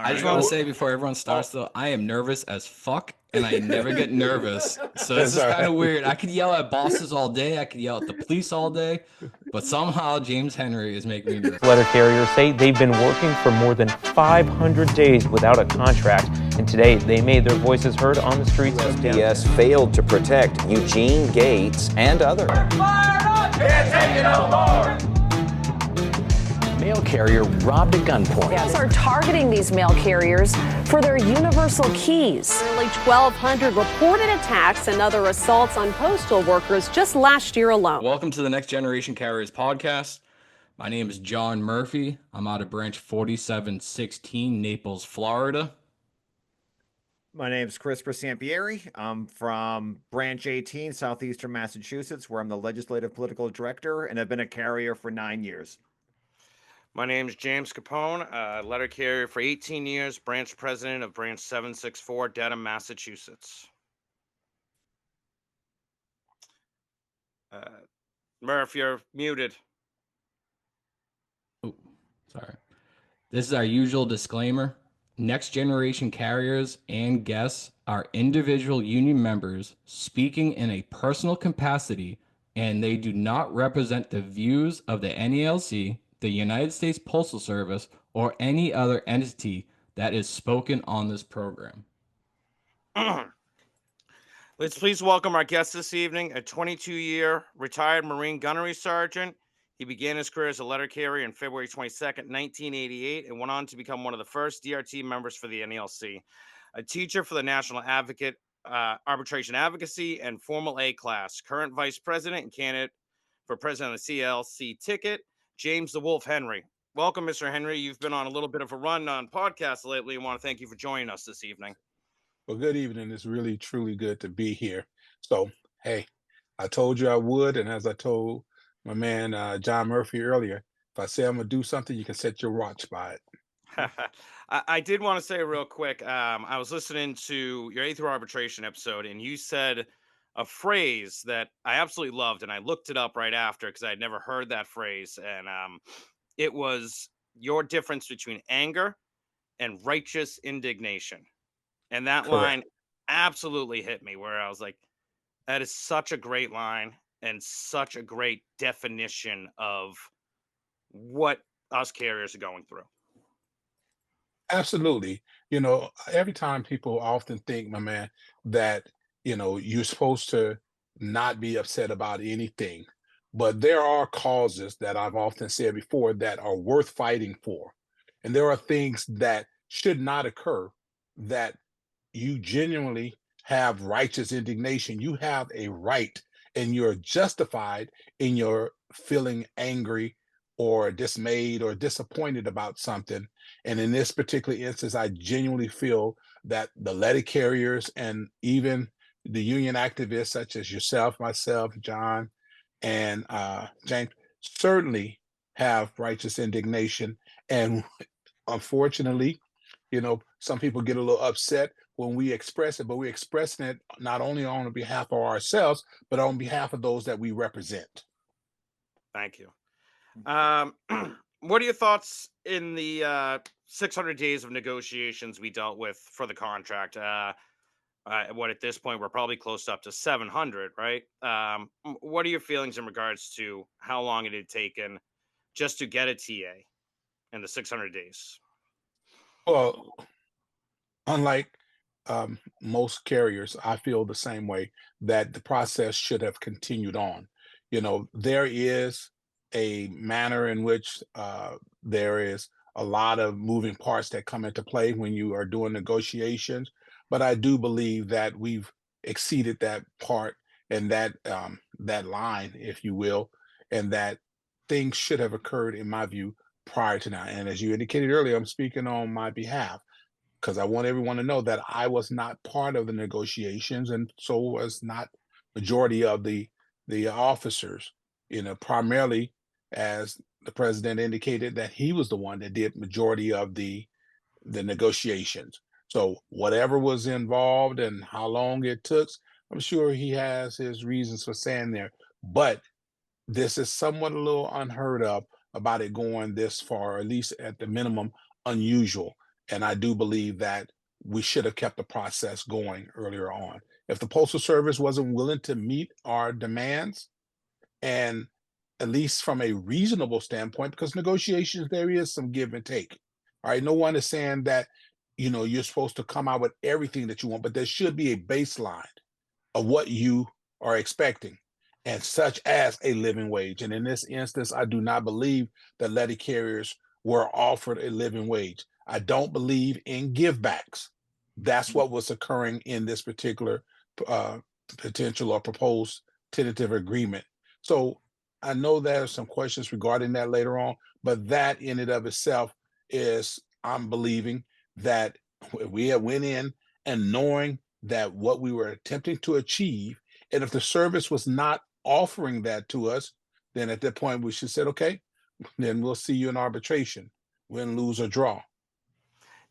I just want to say before everyone starts, though, I am nervous as fuck, and I never get nervous. So this is kind of weird. I could yell at bosses all day. I could yell at the police all day. But somehow James Henry is making me nervous. Letter carriers say they've been working for more than 500 days without a contract. And today, they made their voices heard on the streets of USPS failed to protect Eugene Gates and others. Can't take it no more. Mail carrier robbed at gunpoint. Yes, are targeting these mail carriers for their universal keys. Nearly 1,200 reported attacks and other assaults on postal workers just last year alone. Welcome to the Next Generation Carriers podcast. My name is John Murphy. I'm out of branch 4716, Naples, Florida. My name is Christopher Sampieri. I'm from branch 18, Southeastern Massachusetts, where I'm the legislative political director, and I've been a carrier for 9 years. My name is James Capone, letter carrier for 18 years, branch president of branch 764, Dedham, Massachusetts. Murph, you're muted. Oh, sorry. This is our usual disclaimer. Next Generation Carriers and guests are individual union members speaking in a personal capacity, and they do not represent the views of the NALC, the United States Postal Service, or any other entity that is spoken on this program. Let's please welcome our guest this evening, a 22-year retired Marine gunnery sergeant. He began his career as a letter carrier on February 22nd, 1988, and went on to become one of the first DRT members for the NALC, a teacher for the National Arbitration Advocacy and Formal A class, current vice president and candidate for president of the CLC ticket, James the Wolf Henry. Welcome, Mr. Henry. You've been on a little bit of a run on podcasts lately. I want to thank you for joining us this evening. Well, good evening. It's really, truly good to be here. So, hey, I told you I would, and as I told my man John Murphy earlier, if I say I'm going to do something, you can set your watch by it. I did want to say real quick, I was listening to your 8th arbitration episode, and you said a phrase that I absolutely loved, and I looked it up right after because I had never heard that phrase, and it was your difference between anger and righteous indignation. And that Correct. Line absolutely hit me, where I was like, that is such a great line and such a great definition of what us carriers are going through. Absolutely. You know, every time people often think, my man, that, you know, you're supposed to not be upset about anything. But there are causes that I've often said before that are worth fighting for. And there are things that should not occur that you genuinely have righteous indignation. You have a right and you're justified in your feeling angry or dismayed or disappointed about something. And in this particular instance, I genuinely feel that the letter carriers and even the union activists such as yourself, myself, John, and James certainly have righteous indignation. And unfortunately, you know, some people get a little upset when we express it, but we're expressing it not only on behalf of ourselves, but on behalf of those that we represent. Thank you. What are your thoughts in the 600 days of negotiations we dealt with for the contract? What at this point, we're probably close up to 700, right? What are your feelings in regards to how long it had taken just to get a TA in the 600 days? Well, unlike most carriers, I feel the same way, that the process should have continued on. You know, there is a manner in which there is a lot of moving parts that come into play when you are doing negotiations. But I do believe that we've exceeded that part and that line, if you will, and that things should have occurred, in my view, prior to now. And as you indicated earlier, I'm speaking on my behalf because I want everyone to know that I was not part of the negotiations, and so was not majority of the officers. You know, primarily, as the president indicated, that he was the one that did majority of the negotiations. So whatever was involved and how long it took, I'm sure he has his reasons for saying there. But this is somewhat a little unheard of about it going this far, at least at the minimum, unusual. And I do believe that we should have kept the process going earlier on. If the Postal Service wasn't willing to meet our demands, and at least from a reasonable standpoint, because negotiations, there is some give and take. All right. No one is saying that, you're supposed to come out with everything that you want, but there should be a baseline of what you are expecting, and such as a living wage. And in this instance, I do not believe that letter carriers were offered a living wage. I don't believe in givebacks. That's what was occurring in this particular potential or proposed tentative agreement. So I know there are some questions regarding that later on, but that in and of itself is, I'm believing that we had went in and knowing that what we were attempting to achieve, and if the service was not offering that to us, then at that point we should say, okay, then we'll see you in arbitration, win, lose, or draw.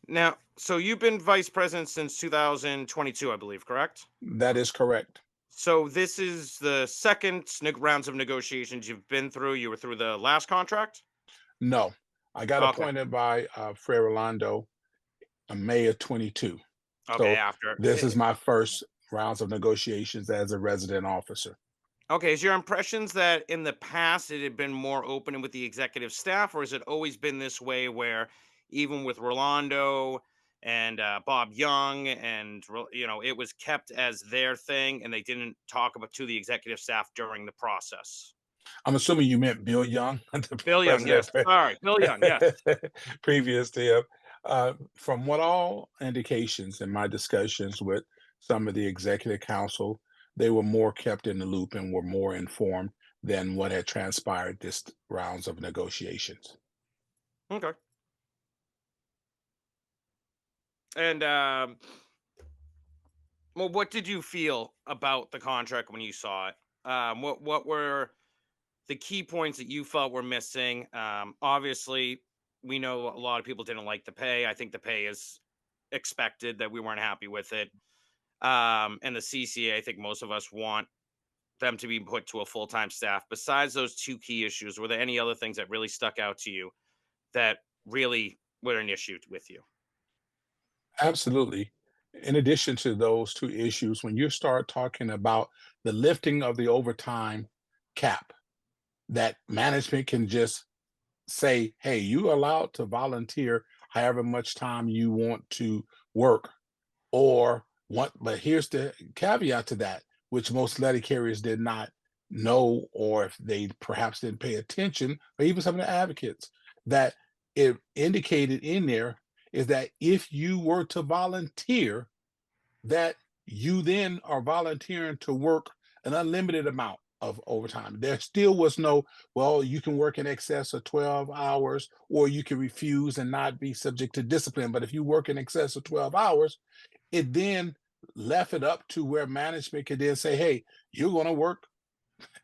Now, so you've been vice president since 2022, I believe, correct? That is correct. So this is the second rounds of negotiations you've been through. You were through the last contract? No, I got Okay. appointed by Fred Rolando in May of 22. Okay, So after. this is my first rounds of negotiations as a resident officer. Okay, is your impressions that in the past it had been more open and with the executive staff, or has it always been this way where even with Rolando and Bob Young and, it was kept as their thing and they didn't talk about to the executive staff during the process? I'm assuming you meant Bill Young, the Bill Young, yes. president Sorry, Bill Young, yes. previous to him. From what all indications in my discussions with some of the executive council, they were more kept in the loop and were more informed than what had transpired this rounds of negotiations. Okay. And well, what did you feel about the contract when you saw it? What were the key points that you felt were missing? Obviously, we know a lot of people didn't like the pay. I think the pay is expected, that we weren't happy with it. And the CCA, I think most of us want them to be put to a full-time staff. Besides those two key issues, were there any other things that really stuck out to you that really were an issue with you? Absolutely. In addition to those two issues, when you start talking about the lifting of the overtime cap, that management can just say, hey, you're allowed to volunteer however much time you want to work, but here's the caveat to that, which most letter carriers did not know, or if they perhaps didn't pay attention, or even some of the advocates, that it indicated in there is that if you were to volunteer, that you then are volunteering to work an unlimited amount of overtime. There still was no, well, you can work in excess of 12 hours, or you can refuse and not be subject to discipline. But if you work in excess of 12 hours, it then left it up to where management could then say, hey, you're going to work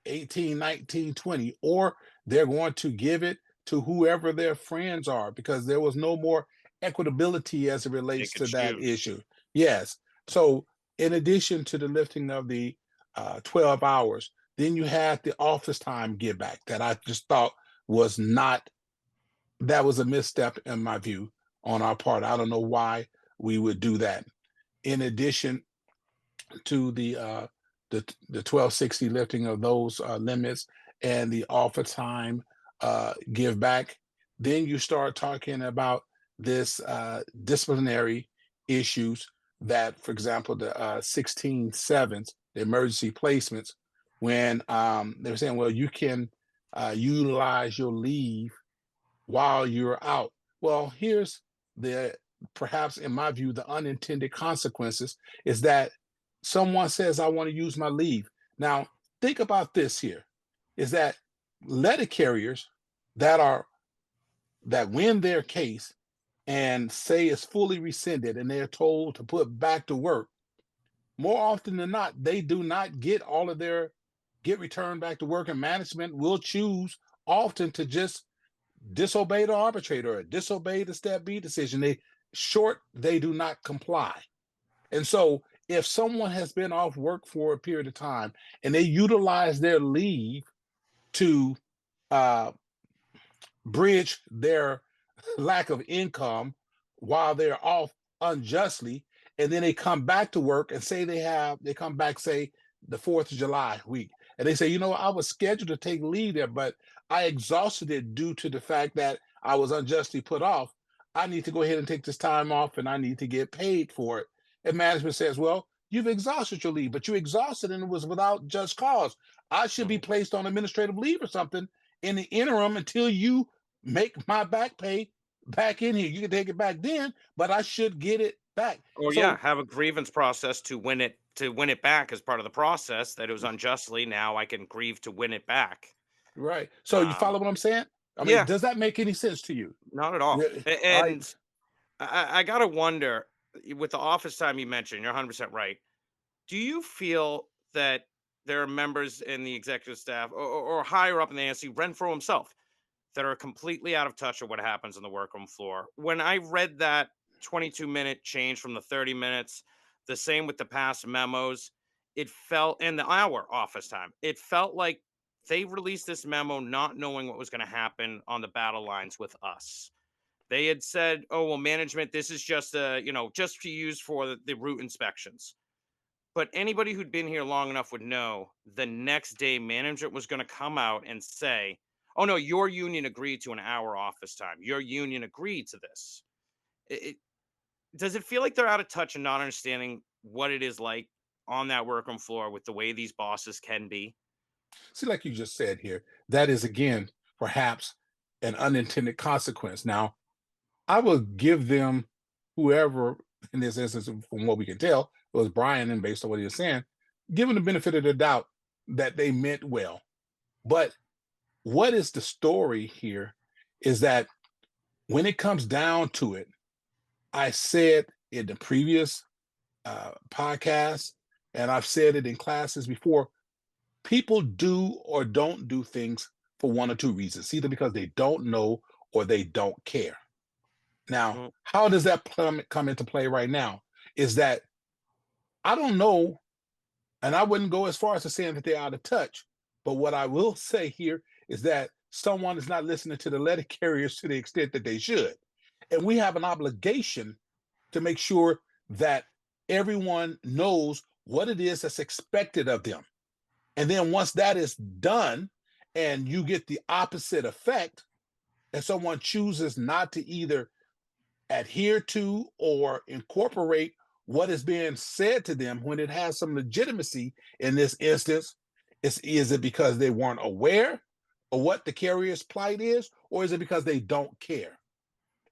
18, 19, 20, or they're going to give it to whoever their friends are, because there was no more equitability as it relates to that issue. Yes. So in addition to the lifting of the 12 hours, then you had the office time give back that I just thought was not, that was a misstep in my view on our part. I don't know why we would do that. In addition to the 1260 lifting of those limits and the office time give back, then you start talking about this disciplinary issues that, for example, the 16/7s, the emergency placements, when they were saying, well, you can utilize your leave while you're out. Well, here's the, perhaps in my view, the unintended consequences is that someone says, I want to use my leave. Now, think about this here, is that letter carriers that win their case and say it's fully rescinded and they're told to put back to work, more often than not, they do not get all of their returned back to work, and management will choose often to just disobey the arbitrator or disobey the step B decision. They do not comply. And so if someone has been off work for a period of time and they utilize their leave to bridge their lack of income while they're off unjustly, and then they come back to work and say they come back, say, the 4th of July week, and they say, you know, I was scheduled to take leave there, but I exhausted it due to the fact that I was unjustly put off. I need to go ahead and take this time off, and I need to get paid for it. And management says, well, you've exhausted your leave, but you exhausted and it was without just cause. I should be placed on administrative leave or something in the interim until you make my back pay back in here. You can take it back then, but I should get it back. Or So yeah, have a grievance process to win it back as part of the process that it was unjustly. Now I can grieve to win it back. right. So you follow what I'm saying? I mean, Yeah, does that make any sense to you? not at all. I And I gotta wonder, with the office time you mentioned, you're 100% right. Do you feel that there are members in the executive staff or higher up in the ANC, Renfroe himself, that are completely out of touch with what happens on the workroom floor? When I read that 22-minute change from the 30 minutes, the same with the past memos, it felt in the hour office time, it felt like they released this memo not knowing what was going to happen on the battle lines with us. They had said, oh, well, management, this is just just to use for the route inspections. But anybody who'd been here long enough would know the next day management was going to come out and say, oh, no, your union agreed to an hour office time. Your union agreed to this. Does it feel like they're out of touch and not understanding what it is like on that workroom floor with the way these bosses can be? see, like you just said here, that is again perhaps an unintended consequence. Now, I will give them, whoever in this instance, from what we can tell, it was Brian, and based on what he was saying, give them the benefit of the doubt that they meant well. But what is the story here is that when it comes down to it, I said in the previous podcast, and I've said it in classes before, people do or don't do things for one or two reasons, either because they don't know or they don't care. Now, how does that come into play right now? Is that I don't know, and I wouldn't go as far as to saying that they're out of touch, but what I will say here is that someone is not listening to the letter carriers to the extent that they should. And we have an obligation to make sure that everyone knows what it is that's expected of them. And then once that is done and you get the opposite effect, and someone chooses not to either adhere to or incorporate what is being said to them when it has some legitimacy in this instance, is it because they weren't aware of what the carrier's plight is, or is it because they don't care?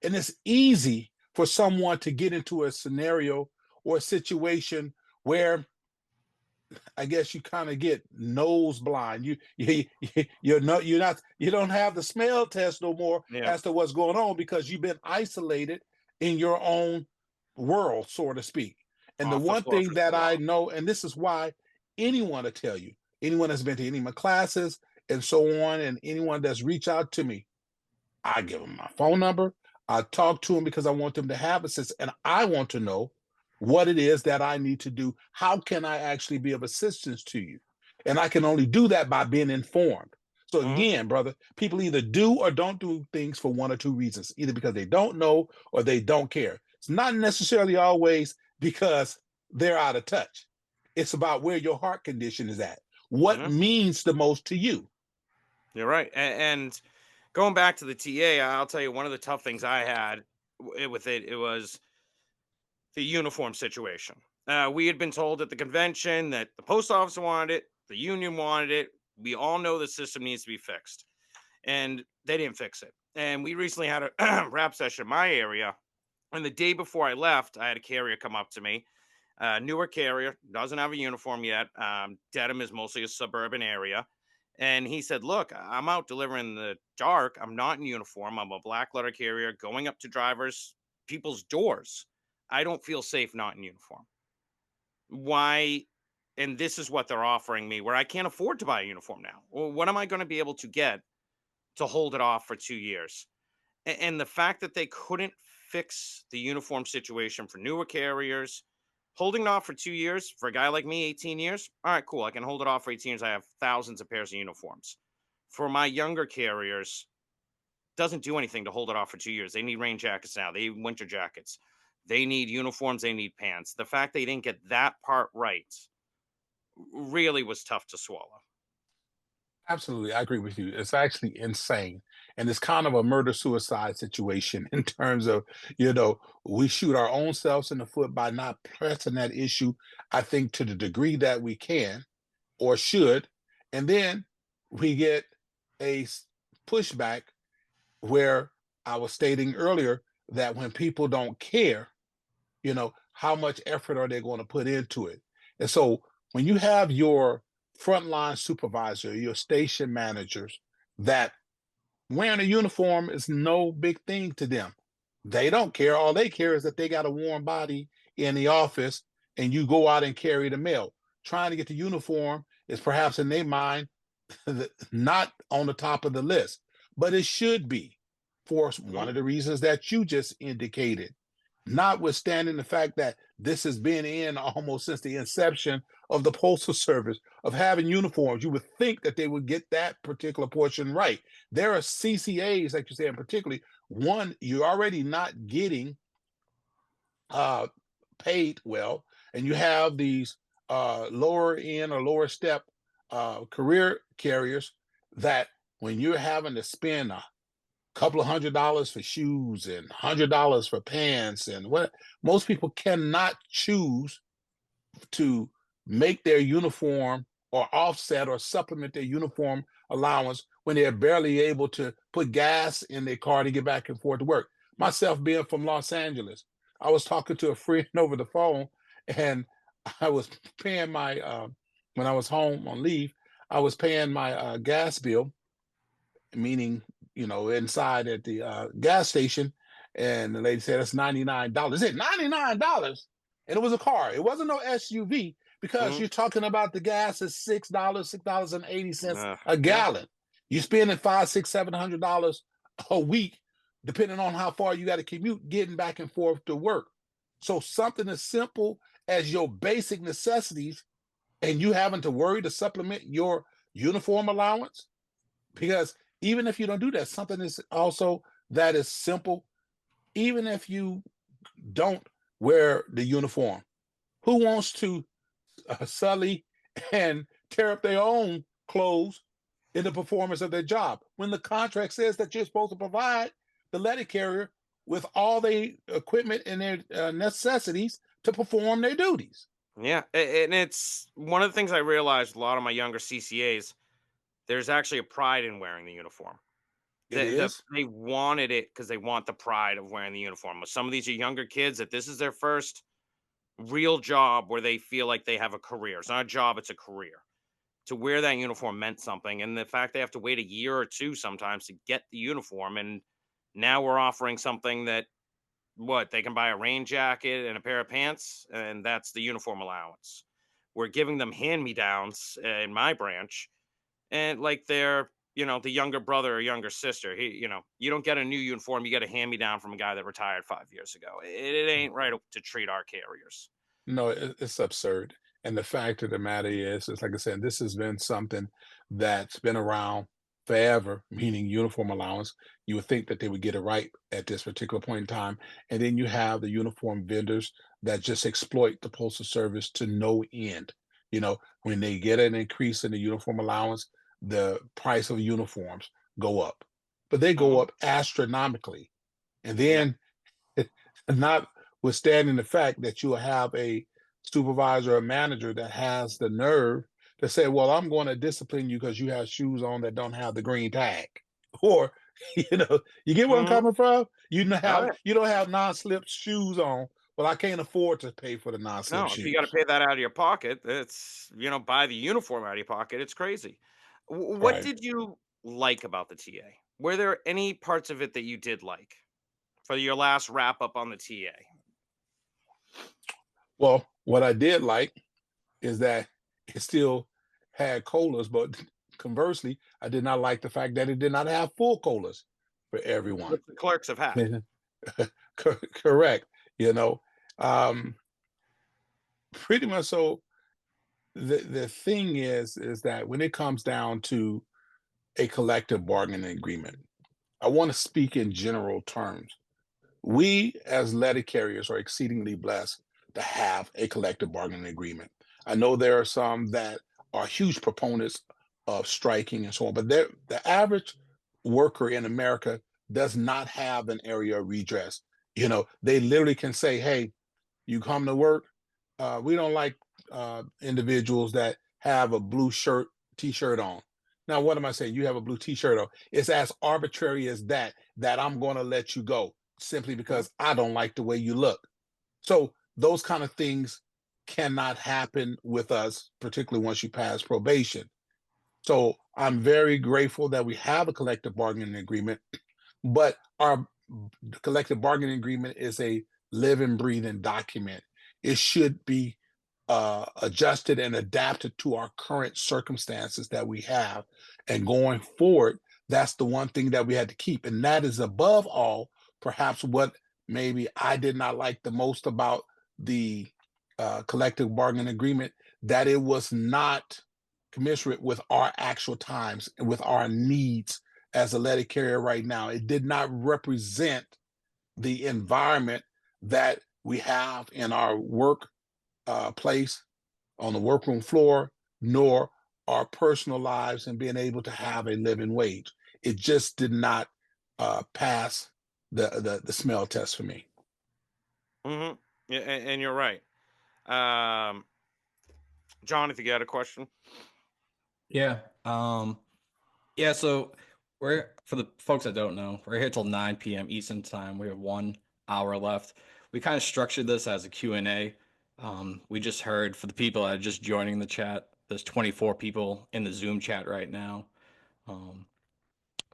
And it's easy for someone to get into a scenario or a situation where I guess you kind of get nose blind. You don't have the smell test no more as to what's going on because you've been isolated in your own world, so to speak. And the one thing that I know, and this is why anyone will tell you, anyone that's been to any of my classes and so on, and anyone that's reached out to me, I give them my phone number. I talk to them because I want them to have a sense, and I want to know what it is that I need to do. How can I actually be of assistance to you? And I can only do that by being informed. So again, brother, people either do or don't do things for one or two reasons, either because they don't know or they don't care. It's not necessarily always because they're out of touch. It's about where your heart condition is at. What means the most to you? You're right. And going back to the TA, I'll tell you one of the tough things I had with it was the uniform situation. We had been told at the convention that the post office wanted it, the union wanted it. We all know the system needs to be fixed, and they didn't fix it. And we recently had a rap session in my area, and the day before I left, I had a carrier come up to me, newer carrier, doesn't have a uniform yet. Dedham is mostly a suburban area. And he said, look, I'm out delivering in the dark. I'm not in uniform. I'm a black letter carrier going up to drivers, people's doors. I don't feel safe not in uniform. Why? And this is what they're offering me, where I can't afford to buy a uniform now. Well, what am I going to be able to get to hold it off for 2 years? And the fact that they couldn't fix the uniform situation for newer carriers, holding it off for 2 years for a guy like me, 18 years. All right, cool. I can hold it off for 18 years. I have thousands of pairs of uniforms. For my younger carriers, doesn't do anything to hold it off for 2 years. They need rain jackets now. They need winter jackets. They need uniforms. They need pants. The fact they didn't get that part right really was tough to swallow. Absolutely, I agree with you. It's actually insane. And it's kind of a murder-suicide situation in terms of, we shoot our own selves in the foot by not pressing that issue, I think, to the degree that we can or should. And then we get a pushback where I was stating earlier that when people don't care, how much effort are they going to put into it? And so when you have your frontline supervisor, your station managers, that wearing a uniform is no big thing to them. They don't care. All they care is that they got a warm body in the office and you go out and carry the mail. Trying to get the uniform is perhaps in their mind not on the top of the list, but it should be for one of the reasons that you just indicated. Notwithstanding the fact that this has been in almost since the inception of the Postal Service of having uniforms, you would think that they would get that particular portion right. There are CCAs, like you said, particularly one, you're already not getting paid well, and you have these lower end or lower step career carriers that when you're having to spend a couple of $100 for shoes and $100 for pants, and what most people cannot choose to make their uniform or offset or supplement their uniform allowance when they're barely able to put gas in their car to get back and forth to work. Myself being from Los Angeles, I was talking to a friend over the phone, and I was paying my when I was home on leave, I was paying my gas bill, meaning inside at the gas station, and the lady said it's $99. I said $99, and it was a car. It wasn't no SUV because you're talking about the gas is $6, $6.80 a gallon. You're spending $500, $600, $700 a week, depending on how far you got to commute, getting back and forth to work. So something as simple as your basic necessities, and you having to worry to supplement your uniform allowance, because even if you don't do that, something is also that is simple. Even if you don't wear the uniform, who wants to sully and tear up their own clothes in the performance of their job when the contract says that you're supposed to provide the letter carrier with all the equipment and their necessities to perform their duties? Yeah, and it's one of the things I realized. A lot of my younger CCAs, there's actually a pride in wearing the uniform. They wanted it because they want the pride of wearing the uniform. Some of these are younger kids that this is their first real job where they feel like they have a career. It's not a job, it's a career. To wear that uniform meant something. And the fact they have to wait a year or two sometimes to get the uniform. And now we're offering something that they can buy a rain jacket and a pair of pants, and that's the uniform allowance. We're giving them hand-me-downs in my branch, and like they're the younger brother or younger sister. You don't get a new uniform, you get a hand-me-down from a guy that retired 5 years ago. It ain't right to treat our carriers. No, it's absurd. And the fact of the matter is like I said, this has been something that's been around forever, meaning uniform allowance. You would think that they would get it right at this particular point in time. And then you have the uniform vendors that just exploit the Postal Service to no end. When they get an increase in the uniform allowance, the price of uniforms go up, but they go up astronomically. And then notwithstanding the fact that you have a supervisor or manager that has the nerve to say, well, I'm going to discipline you because you have shoes on that don't have the green tag. Or, you get where I'm coming from? You don't have non-slip shoes on. Well, I can't afford to pay for the non-slip shoes. If you got to pay that out of your pocket, it's, buy the uniform out of your pocket. It's crazy. What did you like about the TA? Were there any parts of it that you did like for your last wrap up on the TA? Well, what I did like is that it still had colas, but conversely, I did not like the fact that it did not have full colas for everyone. Which the clerks have had. Correct. Pretty much so. The thing is that when it comes down to a collective bargaining agreement, I want to speak in general terms. We as letter carriers are exceedingly blessed to have a collective bargaining agreement. I know there are some that are huge proponents of striking and so on, but the average worker in America does not have an area of redress. They literally can say, hey, you come to work, we don't like individuals that have a blue t-shirt on. Now, what am I saying? You have a blue t-shirt on. It's as arbitrary as that I'm going to let you go simply because I don't like the way you look. So those kind of things cannot happen with us, particularly once you pass probation. So I'm very grateful that we have a collective bargaining agreement, but our collective bargaining agreement is a living, breathing document. It should be adjusted and adapted to our current circumstances that we have. And going forward, that's the one thing that we had to keep. And that is above all, perhaps what maybe I did not like the most about the collective bargaining agreement, that it was not commensurate with our actual times and with our needs as a letter carrier right now. It did not represent the environment that we have in our work place, on the workroom floor, nor our personal lives and being able to have a living wage. It just did not pass the smell test for me. Mm-hmm. Yeah, and you're right. John, if you got a question. Yeah. So we're, for the folks that don't know, we're here till 9 p.m. Eastern time. We have 1 hour left. We kind of structured this as a Q&A. We just heard, for the people that are just joining the chat, there's 24 people in the Zoom chat right now.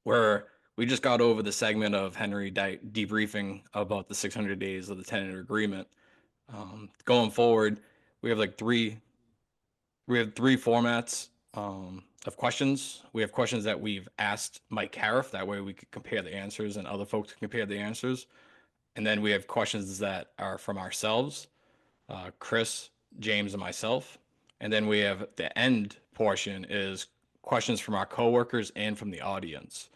Where we just got over the segment of Henry debriefing about the 600 days of the tentative agreement. Going forward, we have three formats of questions. We have questions that we've asked Mike Caref. That way we could compare the answers and other folks can compare the answers. And then we have questions that are from ourselves, Chris, James, and myself. And then we have the end portion is questions from our coworkers and from the audience.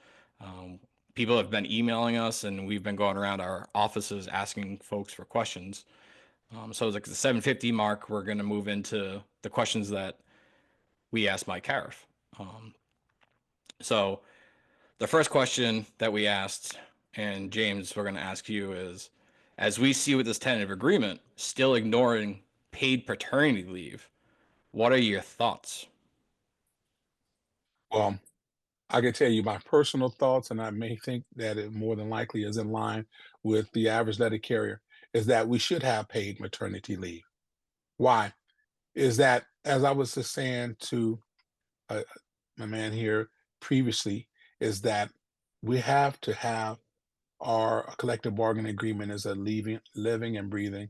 People have been emailing us, and we've been going around our offices asking folks for questions. So it's the 7:50 mark. We're going to move into the questions that we asked Mike Caref. So the first question that we asked, and James, we're going to ask you is, as we see with this tentative agreement, still ignoring paid paternity leave, what are your thoughts? Well, I can tell you my personal thoughts, and I may think that it more than likely is in line with the average letter carrier, is that we should have paid maternity leave. Why? Is that, as I was just saying to my man here previously, is that we have to have our collective bargaining agreement as a living and breathing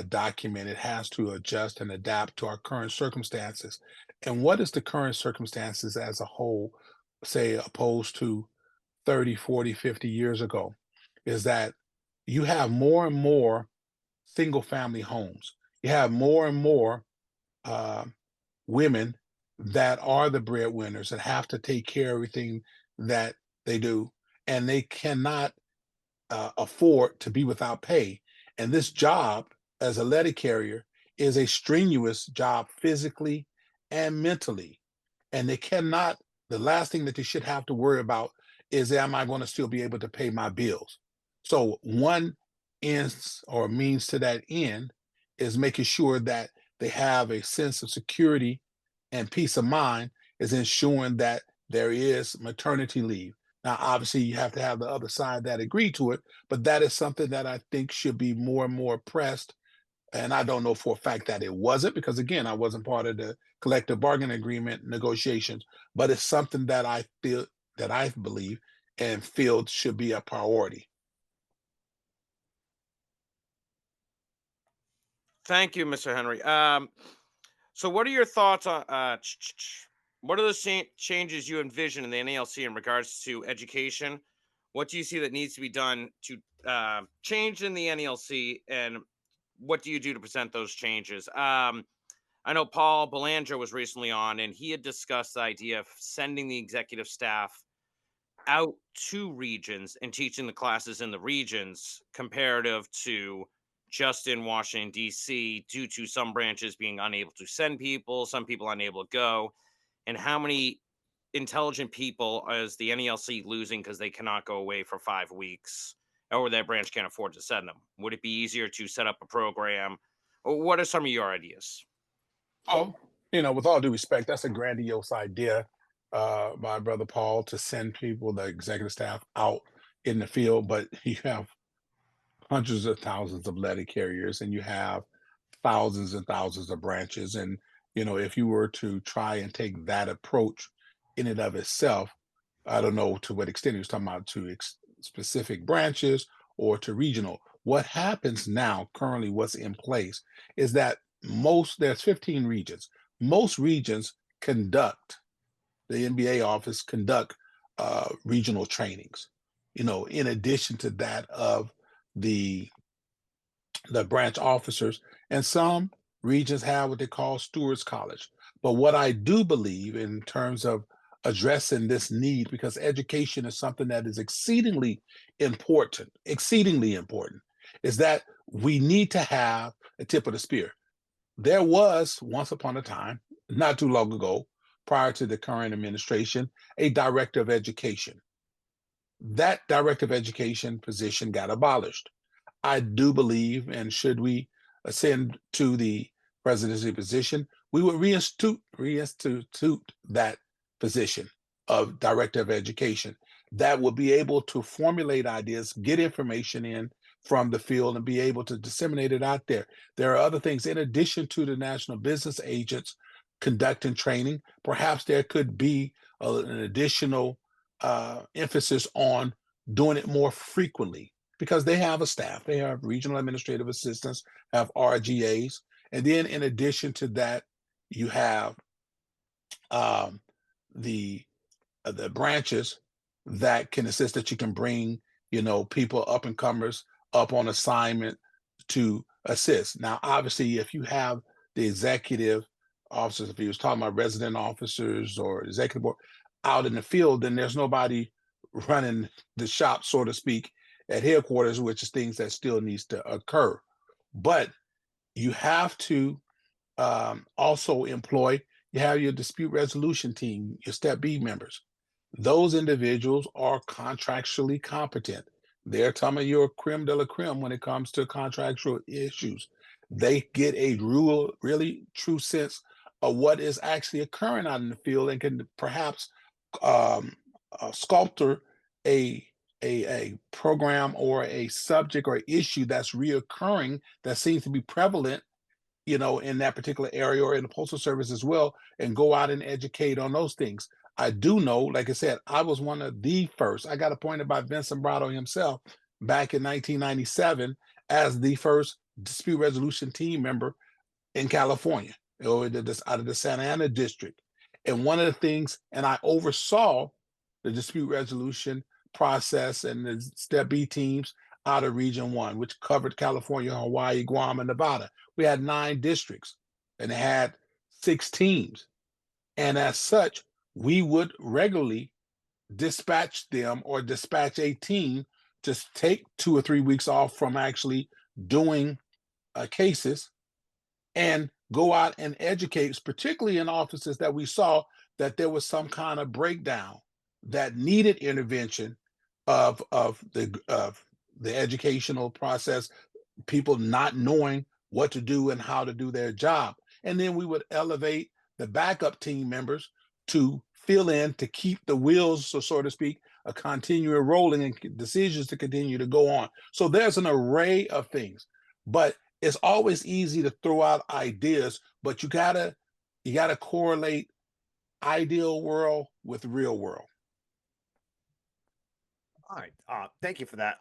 document. It has to adjust and adapt to our current circumstances. And what is the current circumstances as a whole, say, opposed to 30, 40, 50 years ago, is that you have more and more single family homes. You have more and more women that are the breadwinners and have to take care of everything that they do, and they cannot afford to be without pay. And this job as a letter carrier is a strenuous job physically and mentally. And they cannot, the last thing that they should have to worry about is, am I going to still be able to pay my bills? So one ends or means to that end is making sure that they have a sense of security and peace of mind, is ensuring that there is maternity leave. Now, obviously, you have to have the other side that agree to it, but that is something that I think should be more and more pressed. And I don't know for a fact that it wasn't, because again, I wasn't part of the collective bargaining agreement negotiations, but it's something that I feel, that I believe and feel should be a priority. Thank you, Mr. Henry. So what are your thoughts on what are the changes you envision in the NALC in regards to education? What do you see that needs to be done to change in the NALC, and what do you do to present those changes? I know Paul Belanger was recently on, and he had discussed the idea of sending the executive staff out to regions and teaching the classes in the regions comparative to just in Washington, D.C., due to some branches being unable to send people, some people unable to go? And how many intelligent people is the NALC losing because they cannot go away for 5 weeks, or their branch can't afford to send them? Would it be easier to set up a program? Or what are some of your ideas? Oh, with all due respect, that's a grandiose idea, by Brother Paul, to send people, the executive staff, out in the field. But you have hundreds of thousands of letter carriers, and you have thousands and thousands of branches. And, if you were to try and take that approach in and of itself, I don't know to what extent he was talking about to specific branches or to regional. What happens now, currently, what's in place is that there's 15 regions. Most regions conduct, the NBA office conduct regional trainings, in addition to that of the branch officers, and some regions have what they call stewards college. But what I do believe in terms of addressing this need, because education is something that is exceedingly important, is that we need to have a tip of the spear. There was once upon a time, not too long ago, prior to the current administration, a director of education. That director of education position got abolished. I do believe, and should we ascend to the presidency position, we would reinstitute that position of director of education that will be able to formulate ideas, get information in from the field, and be able to disseminate it out there. There are other things in addition to the national business agents conducting training. Perhaps there could be an additional emphasis on doing it more frequently, because they have a staff. They have regional administrative assistants, have RGAs. And then in addition to that, you have the branches that can assist, that you can bring, people, up and comers, up on assignment to assist. Now, obviously, if you have the executive officers, if he was talking about resident officers or executive board out in the field, then there's nobody running the shop, so to speak, at headquarters, which is things that still needs to occur. But you have to also employ, you have your dispute resolution team, your Step B members. Those individuals are contractually competent. They're talking about your creme de la creme when it comes to contractual issues. They get a really true sense of what is actually occurring out in the field, and can perhaps sculptor a program or a subject or issue that's reoccurring, that seems to be prevalent, in that particular area or in the Postal Service as well, and go out and educate on those things. I do know, like I said, I was one of the first. I got appointed by Vince Brado himself back in 1997 as the first dispute resolution team member in California, out of the Santa Ana district. And one of the things, and I oversaw the dispute resolution process and the Step B teams out of Region 1, which covered California, Hawaii, Guam, and Nevada. We had 9 districts and it had 6 teams. And as such, we would regularly dispatch them, or dispatch a team to take 2 or 3 weeks off from actually doing cases, and go out and educate, particularly in offices that we saw that there was some kind of breakdown that needed intervention of the educational process, people not knowing what to do and how to do their job. And then we would elevate the backup team members to fill in, to keep the wheels, so to speak, a continual rolling, and decisions to continue to go on. So there's an array of things, but it's always easy to throw out ideas, but you gotta correlate ideal world with real world. All right. Thank you for that.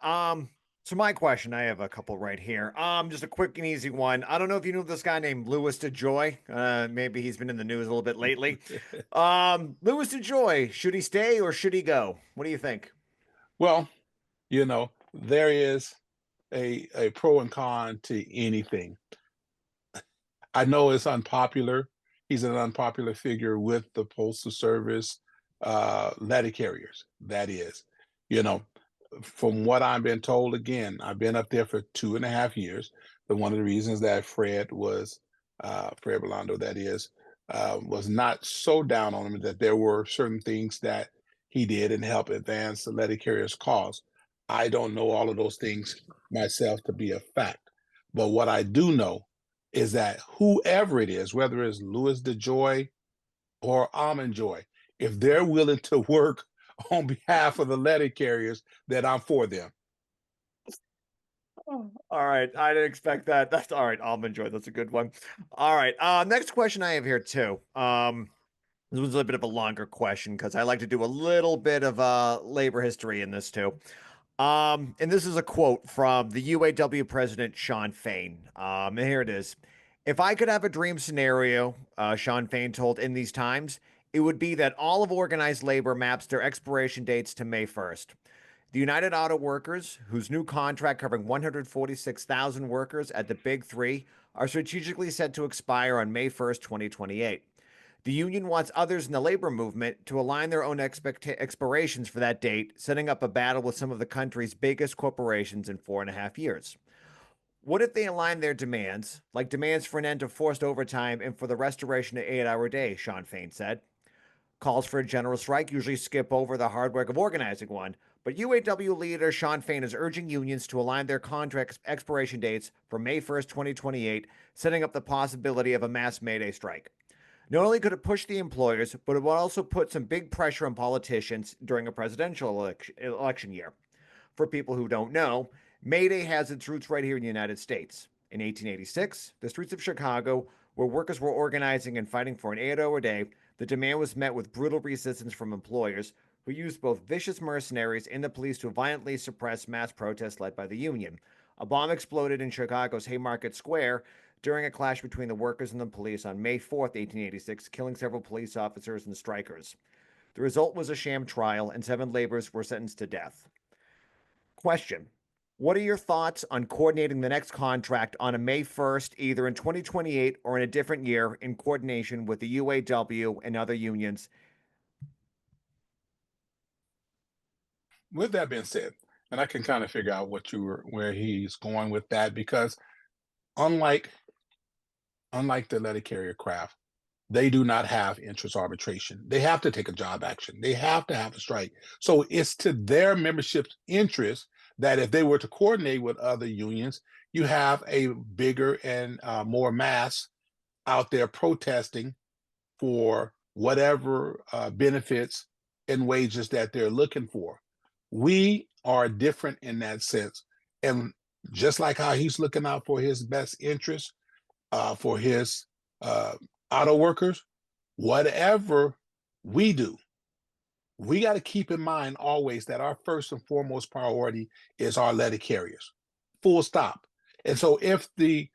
So my question, I have a couple right here. Just a quick and easy one. I don't know if you know this guy named Louis Dejoy. Maybe he's been in the news a little bit lately. Louis Dejoy, should he stay or should he go? What do you think? Well, there is a pro and con to anything. I know it's unpopular. He's an unpopular figure with the Postal Service, letter carriers. That is, you know, from what I've been told, again, I've been up there for 2.5 years. But one of the reasons that Fred Belando, that is, was not so down on him, that there were certain things that he did and help advance the letter carrier's cause. I don't know all of those things myself to be a fact. But what I do know is that whoever it is, whether it's Louis DeJoy or Almond Joy, if they're willing to work on behalf of the letter carriers, that I'm for them. All right, I didn't expect that. That's all right. Almond Joy, that's a good one. All right, next question I have here too. This was a bit of a longer question because I like to do a little bit of labor history in this too. And this is a quote from the UAW President Shawn Fain. And here it is. If I could have a dream scenario, Shawn Fain told In These Times, it would be that all of organized labor maps their expiration dates to May 1st. The United Auto Workers, whose new contract covering 146,000 workers at the Big Three, are strategically set to expire on May 1st, 2028. The union wants others in the labor movement to align their own expirations for that date, setting up a battle with some of the country's biggest corporations in 4.5 years. What if they align their demands, like demands for an end to forced overtime and for the restoration of 8-hour days, Shawn Fain said. Calls for a general strike usually skip over the hard work of organizing one, but UAW leader Shawn Fain is urging unions to align their contract expiration dates for May 1st, 2028, setting up the possibility of a mass May Day strike. Not only could it push the employers, but it would also put some big pressure on politicians during a presidential election year. For people who don't know, May Day has its roots right here in the United States. In 1886, the streets of Chicago, where workers were organizing and fighting for an 8-hour day, the demand was met with brutal resistance from employers, who used both vicious mercenaries and the police to violently suppress mass protests led by the Union. A bomb exploded in Chicago's Haymarket Square during a clash between the workers and the police on May 4th, 1886, killing several police officers and strikers. The result was a sham trial, and 7 laborers were sentenced to death. Question. What are your thoughts on coordinating the next contract on a May 1st, either in 2028 or in a different year, in coordination with the UAW and other unions? With that being said, and I can kind of figure out where he's going with that, because unlike the letter carrier craft, they do not have interest arbitration. They have to take a job action. They have to have a strike. So it's to their membership's interest that if they were to coordinate with other unions, you have a bigger and more mass out there protesting for whatever benefits and wages that they're looking for. We are different in that sense. And just like how he's looking out for his best interest, for his auto workers, whatever we do, we got to keep in mind always that our first and foremost priority is our letter carriers, full stop. And so if the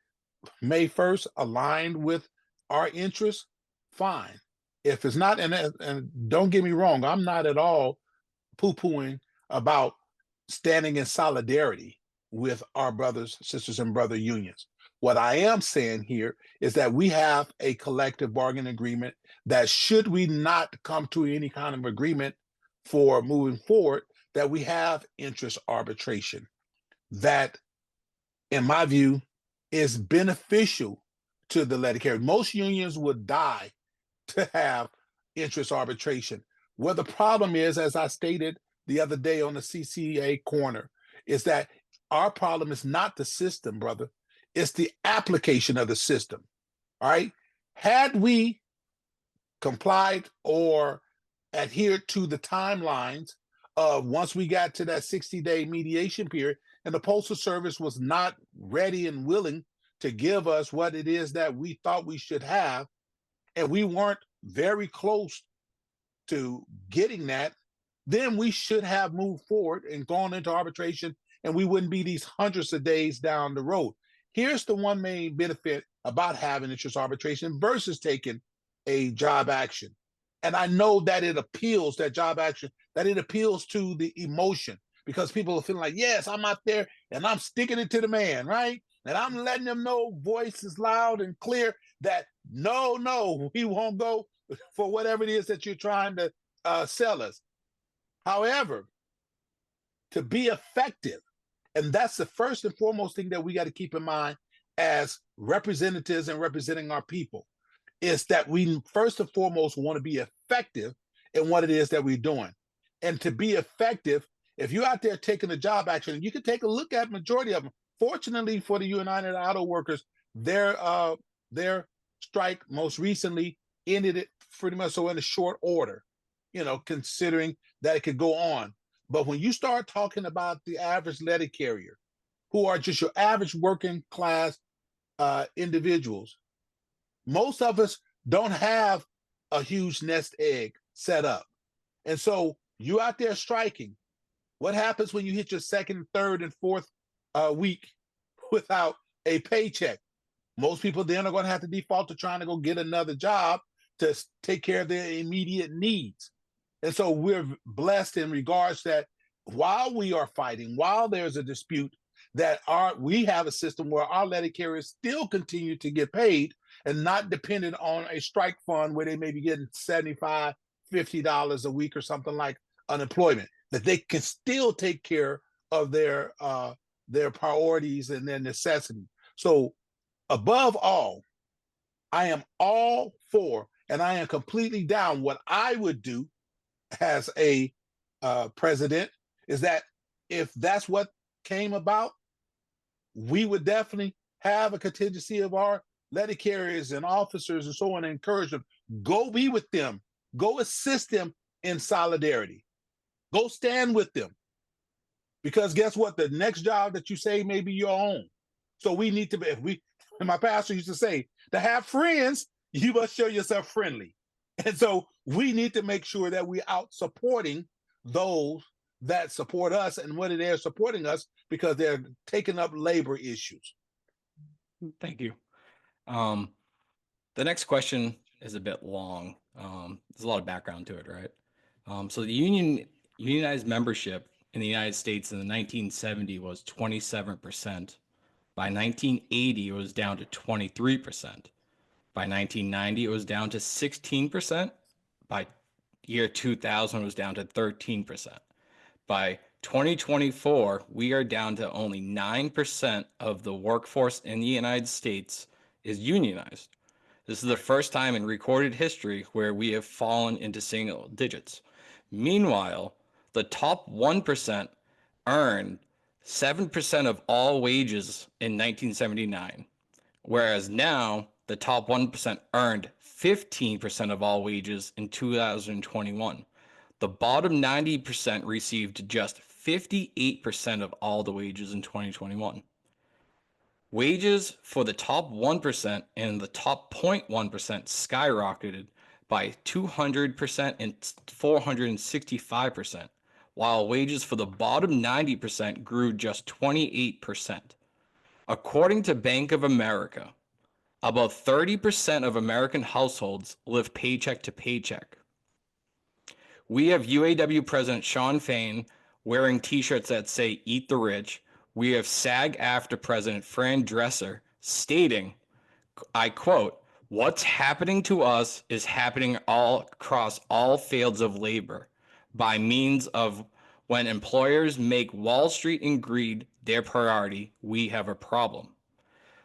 May 1st aligned with our interests, fine. If it's not, and don't get me wrong, I'm not at all poo-pooing about standing in solidarity with our brothers, sisters, and brother unions. What I am saying here is that we have a collective bargaining agreement that, should we not come to any kind of agreement for moving forward, that we have interest arbitration. That, in my view, is beneficial to the letter carrier. Most unions would die to have interest arbitration. Where the problem is, as I stated the other day on the CCA corner, is that our problem is not the system, brother. It's the application of the system. All right. Had we complied or adhered to the timelines of, once we got to that 60-day mediation period, and the Postal Service was not ready and willing to give us what it is that we thought we should have, and we weren't very close to getting that, then we should have moved forward and gone into arbitration, and we wouldn't be these hundreds of days down the road. Here's the one main benefit about having interest arbitration versus taking a job action. And I know that it appeals, that job action, that it appeals to the emotion, because people are feeling like, yes, I'm out there and I'm sticking it to the man, right? And I'm letting them know, voices loud and clear, that no, we won't go for whatever it is that you're trying to sell us. However, to be effective, and that's the first and foremost thing that we got to keep in mind as representatives and representing our people, is that we first and foremost want to be effective in what it is that we're doing. And to be effective, if you're out there taking a job action, you can take a look at majority of them. Fortunately for the United Auto Workers, their strike most recently ended it pretty much so in a short order, you know, considering that it could go on. But when you start talking about the average letter carrier, who are just your average working class individuals, most of us don't have a huge nest egg set up. And so you out there striking. What happens when you hit your second, third, and fourth week without a paycheck? Most people then are going to have to default to trying to go get another job to take care of their immediate needs. And so we're blessed in regards that while we are fighting, while there's a dispute, that we have a system where our letter carriers still continue to get paid and not dependent on a strike fund where they may be getting $75, $50 a week or something like unemployment, that they can still take care of their priorities and their necessities. So above all, I am all for, and I am completely down. What I would do as a president is that if that's what came about, we would definitely have a contingency of our letter carriers and officers and so on, and encourage them, go be with them, go assist them in solidarity, go stand with them. Because guess what? The next job that you say may be your own. So we need to be, and my pastor used to say, to have friends, you must show yourself friendly. And so we need to make sure that we're out supporting those that support us and whether they're supporting us because they're taking up labor issues. Thank you. The next question is a bit long. There's a lot of background to it, right? So the unionized membership in the United States in the 1970s was 27%. By 1980, it was down to 23%. By 1990, it was down to 16%. By year 2000, it was down to 13%. By 2024, we are down to only 9% of the workforce in the United States is unionized. This is the first time in recorded history where we have fallen into single digits. Meanwhile, the top 1% earned 7% of all wages in 1979, whereas now the top 1% earned 15% of all wages in 2021. The bottom 90% received just 58% of all the wages in 2021. Wages for the top 1% and the top 0.1% skyrocketed by 200% and 465%, while wages for the bottom 90% grew just 28%. According to Bank of America, about 30% of American households live paycheck to paycheck. We have UAW President Shawn Fain wearing t-shirts that say "Eat the Rich." We have SAG-AFTRA President Fran Dresser stating, I quote, "What's happening to us is happening all across all fields of labor by means of when employers make Wall Street and greed their priority, we have a problem."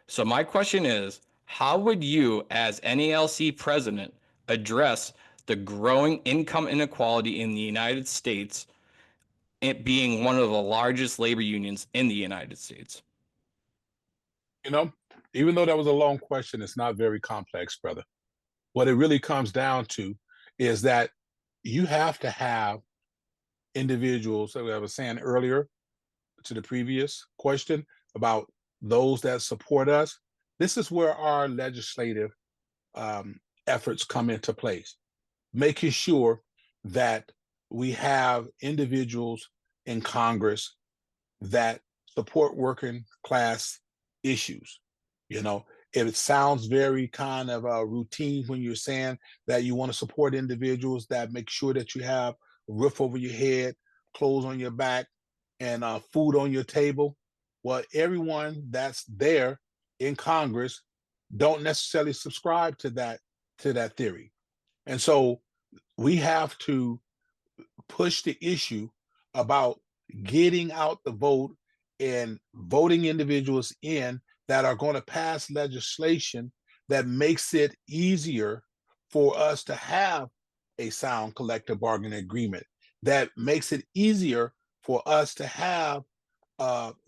So my question is, how would you as NALC president address the growing income inequality in the United States, it being one of the largest labor unions in the United States? You know, even though that was a long question, it's not very complex, brother. What it really comes down to is that you have to have individuals, that I was saying earlier to the previous question about those that support us. This is where our legislative efforts come into place, making sure that we have individuals in Congress that support working class issues. You know, it sounds very kind of routine when you're saying that you want to support individuals that make sure that you have a roof over your head, clothes on your back, and food on your table. Well, everyone that's there in Congress don't necessarily subscribe to that theory. And so we have to push the issue about getting out the vote and voting individuals in that are going to pass legislation that makes it easier for us to have a sound collective bargaining agreement, that makes it easier for us to have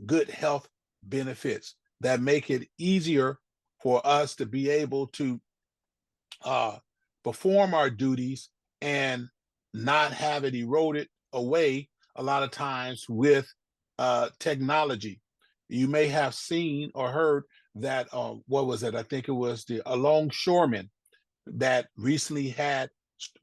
good health benefits, that make it easier for us to be able to perform our duties and not have it eroded away a lot of times with technology. You may have seen or heard that, what was it? I think it was a longshoreman that recently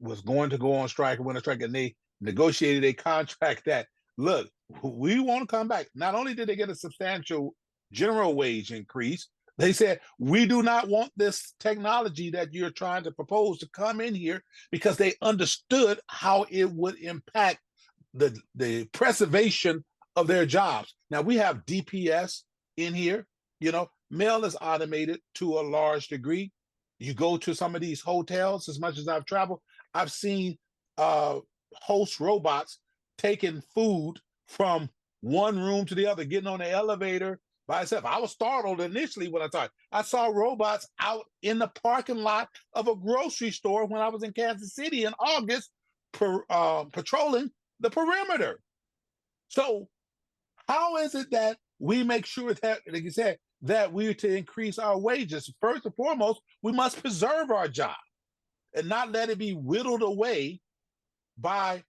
was going to go on strike and went on strike, and they negotiated a contract that, look, we want to come back. Not only did they get a substantial general wage increase, they said, we do not want this technology that you're trying to propose to come in here, because they understood how it would impact the preservation of their jobs. Now, we have DPS in here. Mail is automated to a large degree. You go to some of these hotels, as much as I've traveled, I've seen host robots taking food from one room to the other, getting on the elevator by itself. I was startled initially when I saw robots out in the parking lot of a grocery store when I was in Kansas City in August, patrolling the perimeter. So how is it that we make sure that, like you said, that we're to increase our wages? First and foremost, we must preserve our job and not let it be whittled away by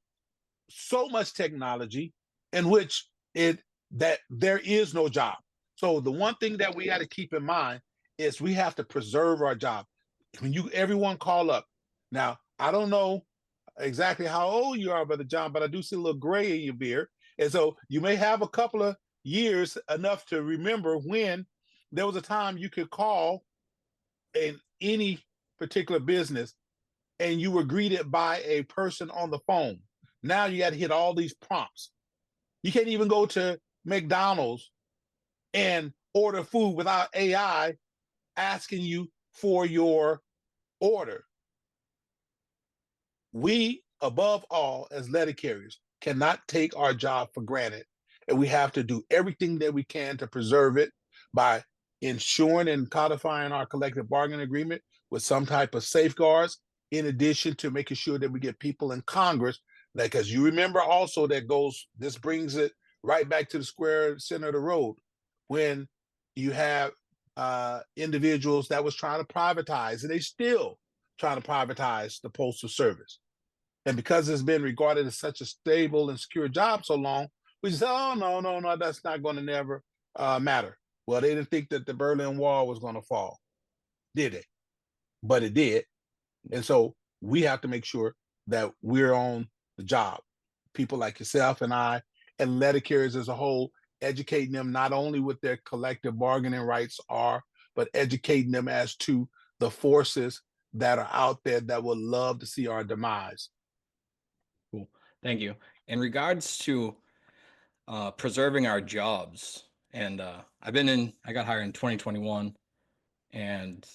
so much technology in which that there is no job. So the one thing that we got to keep in mind is we have to preserve our job. When everyone call up. Now, I don't know exactly how old you are, Brother John, but I do see a little gray in your beard. And so you may have a couple of years enough to remember when there was a time you could call in any particular business and you were greeted by a person on the phone. Now you got to hit all these prompts. You can't even go to McDonald's and order food without AI asking you for your order. We, above all, as letter carriers, cannot take our job for granted. And we have to do everything that we can to preserve it by ensuring and codifying our collective bargaining agreement with some type of safeguards, in addition to making sure that we get people in Congress, because you remember also this brings it right back to the square center of the road, when you have individuals that was trying to privatize, and they still trying to privatize the Postal Service. And because it's been regarded as such a stable and secure job so long, we say, oh, no, that's not going to never matter. Well, they didn't think that the Berlin Wall was going to fall, did they? But it did. And so we have to make sure that we're on the job. People like yourself and I, and letter carriers as a whole, educating them not only what their collective bargaining rights are, but educating them as to the forces that are out there that would love to see our demise. Cool. Thank you. In regards to preserving our jobs, and I got hired in 2021, and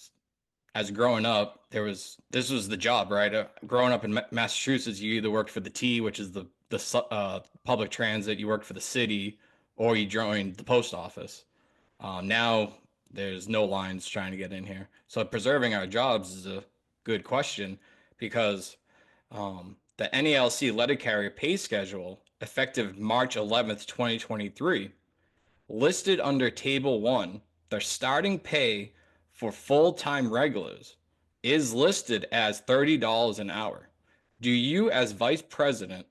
as growing up, this was the job, right? Growing up in Massachusetts, you either worked for the T, which is the public transit, you worked for the city, or you joined the post office. Now there's no lines trying to get in here. So preserving our jobs is a good question, because the NALC letter carrier pay schedule, effective March 11th, 2023, listed under Table 1, their starting pay for full-time regulars is listed as $30 an hour. Do you, as vice president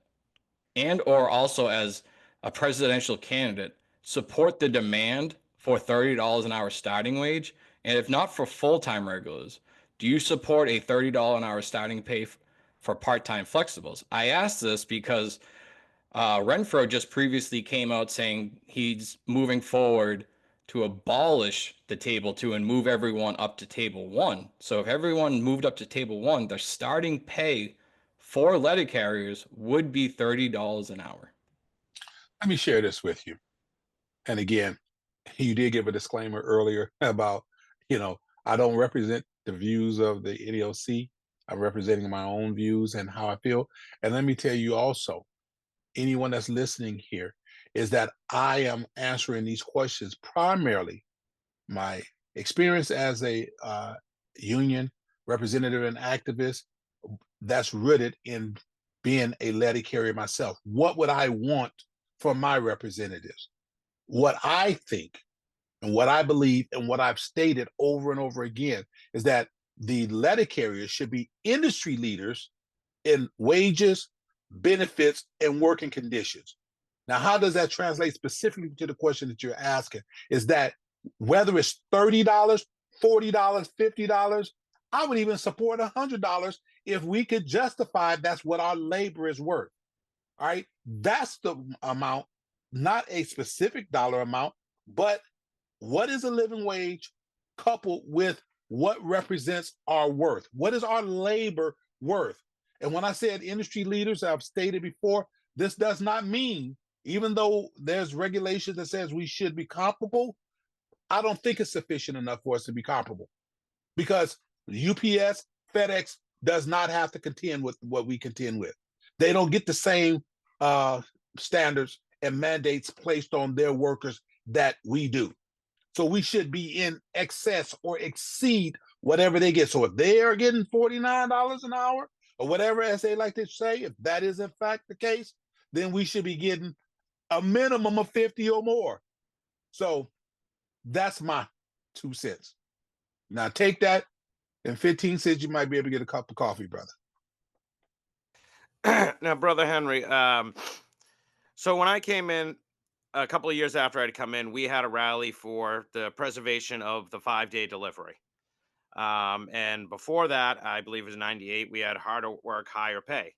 and or also as a presidential candidate, support the demand for $30 an hour starting wage? And if not for full-time regulars, do you support a $30 an hour starting pay for part-time flexibles? I ask this because Renfroe just previously came out saying he's moving forward to abolish the Table 2 and move everyone up to Table 1. So if everyone moved up to Table 1, their starting pay for letter carriers would be $30 an hour. Let me share this with you. And again, you did give a disclaimer earlier about, I don't represent the views of the NALC. I'm representing my own views and how I feel. And let me tell you also, anyone that's listening here is that I am answering these questions primarily my experience as a union representative and activist that's rooted in being a letter carrier myself. What would I want from my representatives? What I think and what I believe and what I've stated over and over again is that the letter carriers should be industry leaders in wages, benefits, and working conditions. Now, how does that translate specifically to the question that you're asking? Is that whether it's $30, $40, $50, I would even support $100 if we could justify that's what our labor is worth. All right, that's the amount, not a specific dollar amount, but what is a living wage coupled with what represents our worth? What is our labor worth? And when I said industry leaders, I've stated before, this does not mean, even though there's regulation that says we should be comparable, I don't think it's sufficient enough for us to be comparable, because UPS, FedEx does not have to contend with what we contend with. They don't get the same standards and mandates placed on their workers that we do. So we should be in excess or exceed whatever they get. So if they are getting $49 an hour or whatever, as they like to say, if that is in fact the case, then we should be getting a minimum of 50 or more. So that's my 2 cents. Now take that, and 15 cents, you might be able to get a cup of coffee, brother. Now, Brother Henry, so when I came in a couple of years after I'd come in, we had a rally for the preservation of the 5-day delivery. And before that, I believe it was 98, we had harder work, higher pay.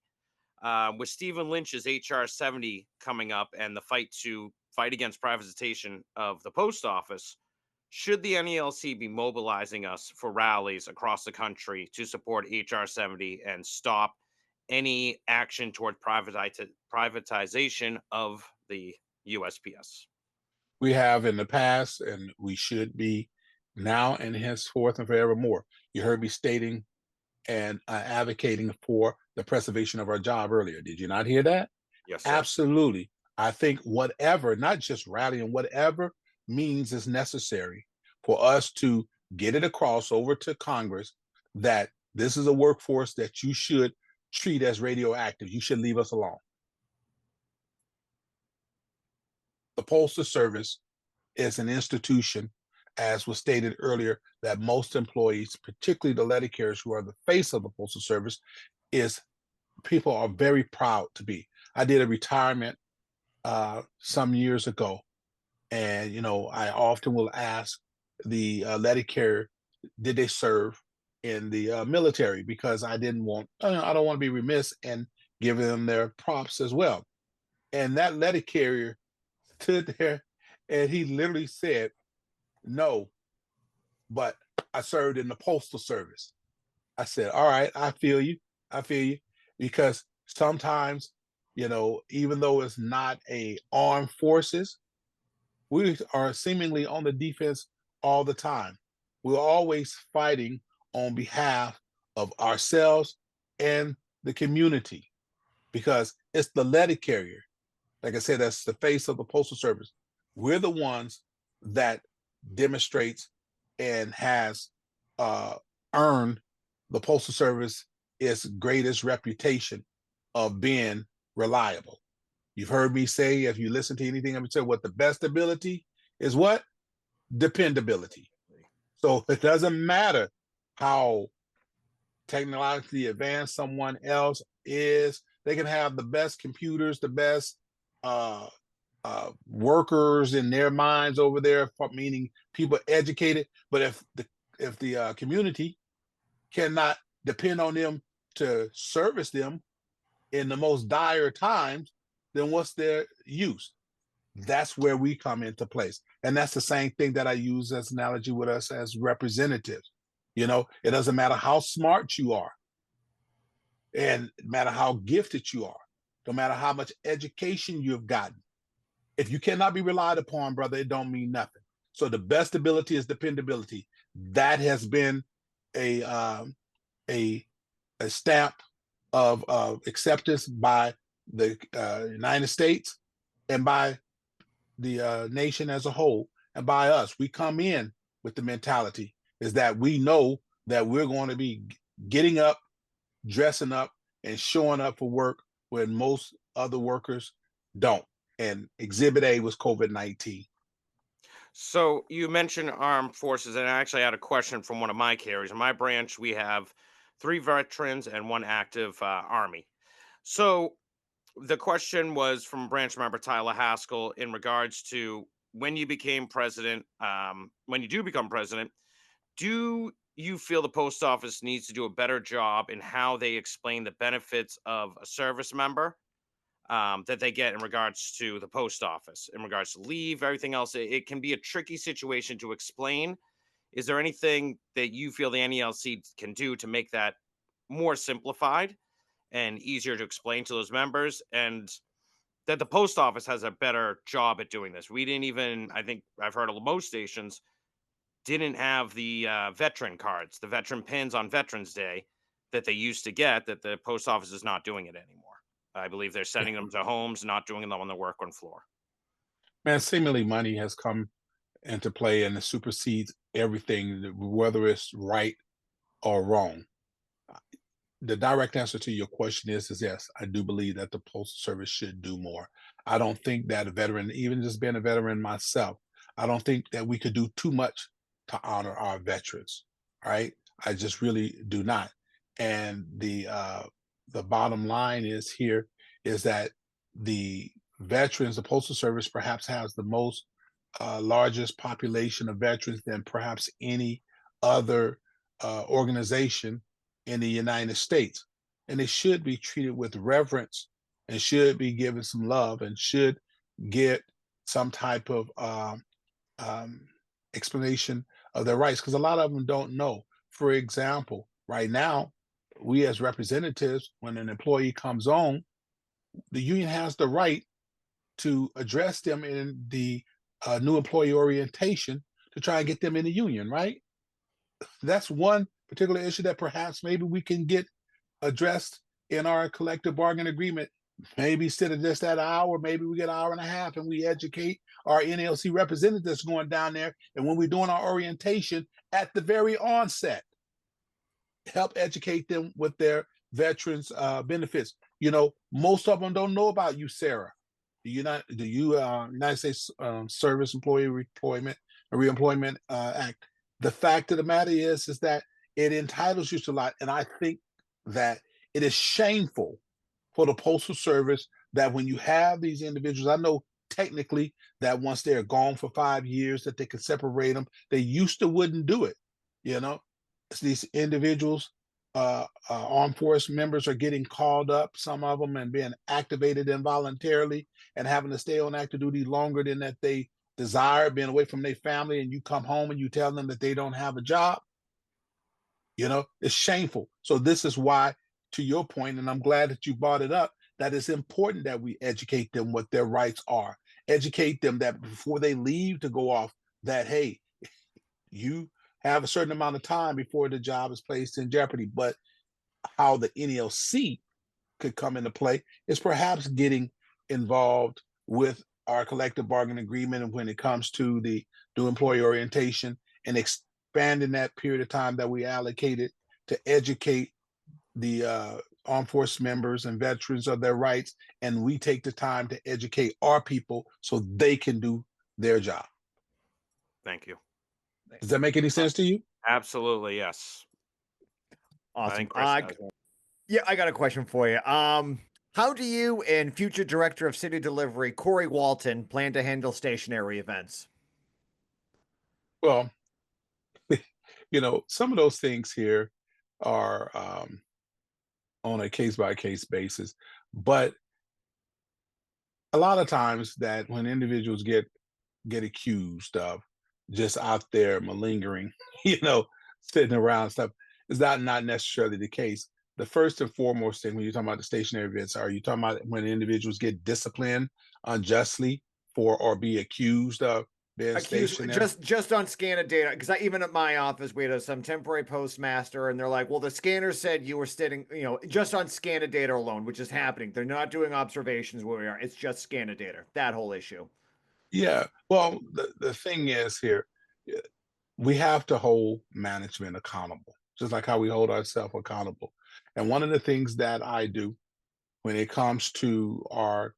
With Stephen Lynch's HR 70 coming up and the fight against privatization of the post office, should the NALC be mobilizing us for rallies across the country to support HR 70 and stop any action toward privatization of the USPS? We have in the past, and we should be now and henceforth and forevermore. You heard me stating and advocating for the preservation of our job earlier. Did you not hear that? Yes, sir. Absolutely. I think whatever, not just rallying, whatever means is necessary for us to get it across over to Congress that this is a workforce that you should treat as radioactive. You should leave us alone. The Postal Service is an institution, as was stated earlier, that most employees, particularly the letter carriers who are the face of the Postal Service, people are very proud to be. I did a retirement some years ago, and I often will ask the letter carrier, did they serve in the military? Because I don't want to be remiss in giving them their props as well. And that letter carrier stood there and he literally said, no, but I served in the Postal Service. I said, all right, I feel you, because sometimes, even though it's not a armed forces, we are seemingly on the defense all the time. We're always fighting on behalf of ourselves and the community, because it's the letter carrier. Like I said, that's the face of the Postal Service. We're the ones that demonstrates and has earned the Postal Service its greatest reputation of being reliable. You've heard me say, if you listen to anything I've said, what the best ability is what? Dependability. So it doesn't matter how technologically advanced someone else is. They can have the best computers, the best workers in their minds over there, meaning people educated. But if the community cannot depend on them to service them in the most dire times, then what's their use? That's where we come into place. And that's the same thing that I use as an analogy with us as representatives. It doesn't matter how smart you are, and no matter how gifted you are, no matter how much education you've gotten. If you cannot be relied upon, brother, it don't mean nothing. So the best ability is dependability. That has been a stamp of acceptance by the United States and by the nation as a whole, and by us. We come in with the mentality is that we know that we're going to be getting up, dressing up, and showing up for work when most other workers don't. And Exhibit A was COVID-19. So you mentioned armed forces, and I actually had a question from one of my carriers. In my branch, we have 3 veterans and 1 active Army. So the question was from branch member Tyler Haskell in regards to when you became president, when you do become president, do you feel the post office needs to do a better job in how they explain the benefits of a service member that they get in regards to the post office, in regards to leave, everything else? It can be a tricky situation to explain. Is there anything that you feel the NELC can do to make that more simplified and easier to explain to those members, and that the post office has a better job at doing this? We didn't even, I think I've heard of most stations didn't have the veteran cards, the veteran pins on Veterans Day that they used to get, that the post office is not doing it anymore. I believe they're sending them to homes, not doing them on the work on floor. Man, seemingly money has come into play and it supersedes everything, whether it's right or wrong. The direct answer to your question is yes, I do believe that the Postal Service should do more. I don't think that a veteran, even just being a veteran myself, I don't think that we could do too much to honor our veterans, right? I just really do not. And the bottom line is here is that the veterans, the Postal Service perhaps has the most largest population of veterans than perhaps any other organization in the United States. And they should be treated with reverence and should be given some love and should get some type of explanation of their rights, because a lot of them don't know. For example, right now, we as representatives, when an employee comes on, the union has the right to address them in the new employee orientation to try and get them in the union, right? That's one particular issue that perhaps maybe we can get addressed in our collective bargaining agreement. Maybe instead of just that hour, maybe we get an hour and a half and we educate our NLC representatives going down there. And when we're doing our orientation at the very onset, help educate them with their veterans benefits. You know, most of them don't know about USERRA, the United States Service Employee Reemployment Act. The fact of the matter is that it entitles you to a lot. And I think that it is shameful for the Postal Service that when you have these individuals, I know technically that once they're gone for 5 years that they can separate them. They used to wouldn't do it, you know. These individuals, armed force members are getting called up, some of them, and being activated involuntarily and having to stay on active duty longer than that they desire, being away from their family, and you come home and you tell them that they don't have a job. You know, it's shameful. So this is why, to your point, and I'm glad that you brought it up, that it's important that we educate them what their rights are. Educate them that before they leave to go off, that, hey, you have a certain amount of time before the job is placed in jeopardy. But how the NLC could come into play is perhaps getting involved with our collective bargaining agreement when it comes to the new employee orientation and expanding that period of time that we allocated to educate the armed force members and veterans of their rights, and we take the time to educate our people so they can do their job. Thank you. Does that make any sense to you? Absolutely, yes. Awesome. Yeah, I got a question for you. How do you and future Director of City Delivery, Corey Walton, plan to handle stationary events? Well, you know, some of those things here are on a case-by-case basis, but a lot of times that when individuals get accused of just out there malingering, you know, sitting around stuff, is that not necessarily the case. The first and foremost thing when you're talking about the stationary events, are you talking about when individuals get disciplined unjustly for or be accused of been stationed there. Just on scanner data, because even at my office we had some temporary postmaster, and they're like, well, the scanner said you were sitting, just on scanner data alone, which is happening. They're not doing observations where we are. It's just scanner data, that whole issue. Yeah, well, the thing is here, we have to hold management accountable, just like how we hold ourselves accountable. And one of the things that I do when it comes to our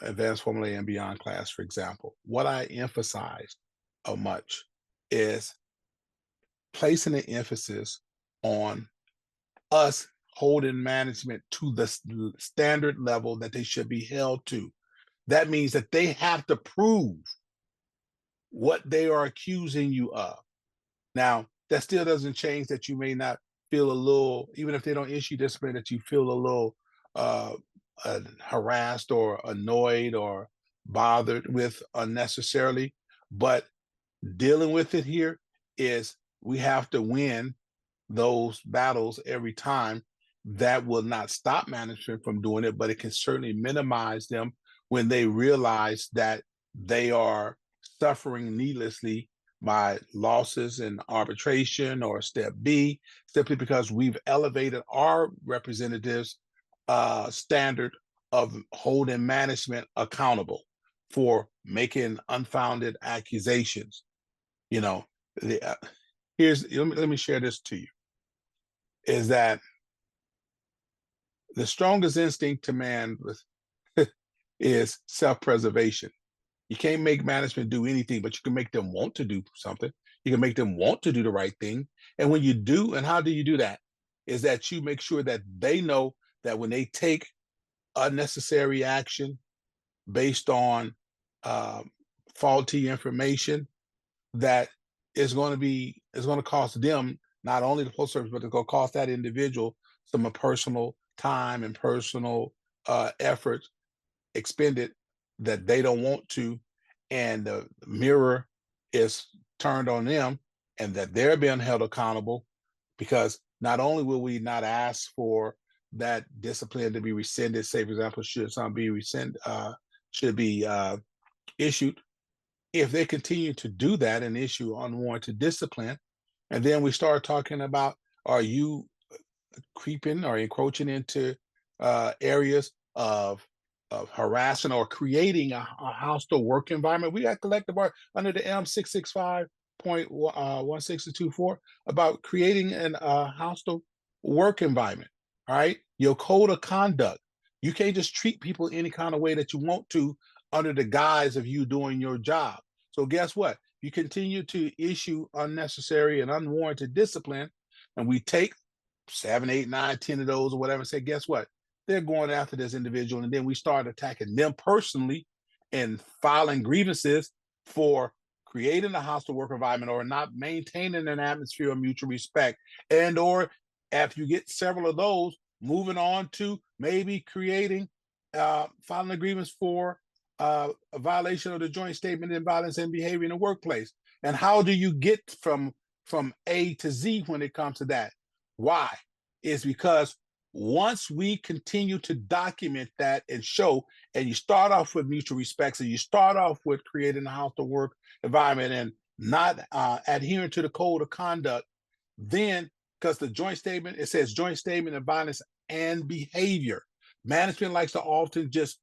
advanced formula and beyond class, for example, what I emphasize much is placing an emphasis on us holding management to the standard level that they should be held to. That means that they have to prove what they are accusing you of. Now, that still doesn't change that you may not feel a little, even if they don't issue discipline, that you feel a little harassed or annoyed or bothered with unnecessarily. But dealing with it here is we have to win those battles every time. That will not stop management from doing it, but it can certainly minimize them when they realize that they are suffering needlessly by losses in arbitration or step B, simply because we've elevated our representatives' standard of holding management accountable for making unfounded accusations. Let me share this to you, is that the strongest instinct to man is self-preservation. You can't make management do anything, but you can make them want to do something. You can make them want to do the right thing. And when you do, and how do you do that? Is that you make sure that they know that when they take unnecessary action based on faulty information, that is going to cost them, not only the Postal Service, but it's going to cost that individual some personal time and personal effort expended that they don't want to, and the mirror is turned on them, and that they're being held accountable, because not only will we not ask for that discipline to be rescinded, say for example, should some be issued, if they continue to do that and issue unwarranted discipline, and then we start talking about, are you creeping or encroaching into areas of harassing or creating a hostile work environment? We got collective bargaining under the M665.16-24 about creating a hostile work environment. All right, your code of conduct. You can't just treat people any kind of way that you want to under the guise of you doing your job. So guess what? You continue to issue unnecessary and unwarranted discipline, and we take 7, 8, 9, 10 of those or whatever, and say, guess what? They're going after this individual, and then we start attacking them personally and filing grievances for creating a hostile work environment or not maintaining an atmosphere of mutual respect, and or after you get several of those, moving on to maybe creating, filing a grievance for a violation of the joint statement in violence and behavior in the workplace. And how do you get from A to Z when it comes to that? Why? It's because once we continue to document that and show, and you start off with mutual respect, so you start off with creating a hostile work environment and not adhering to the code of conduct, then, because the joint statement, it says joint statement of violence and behavior. Management likes to often just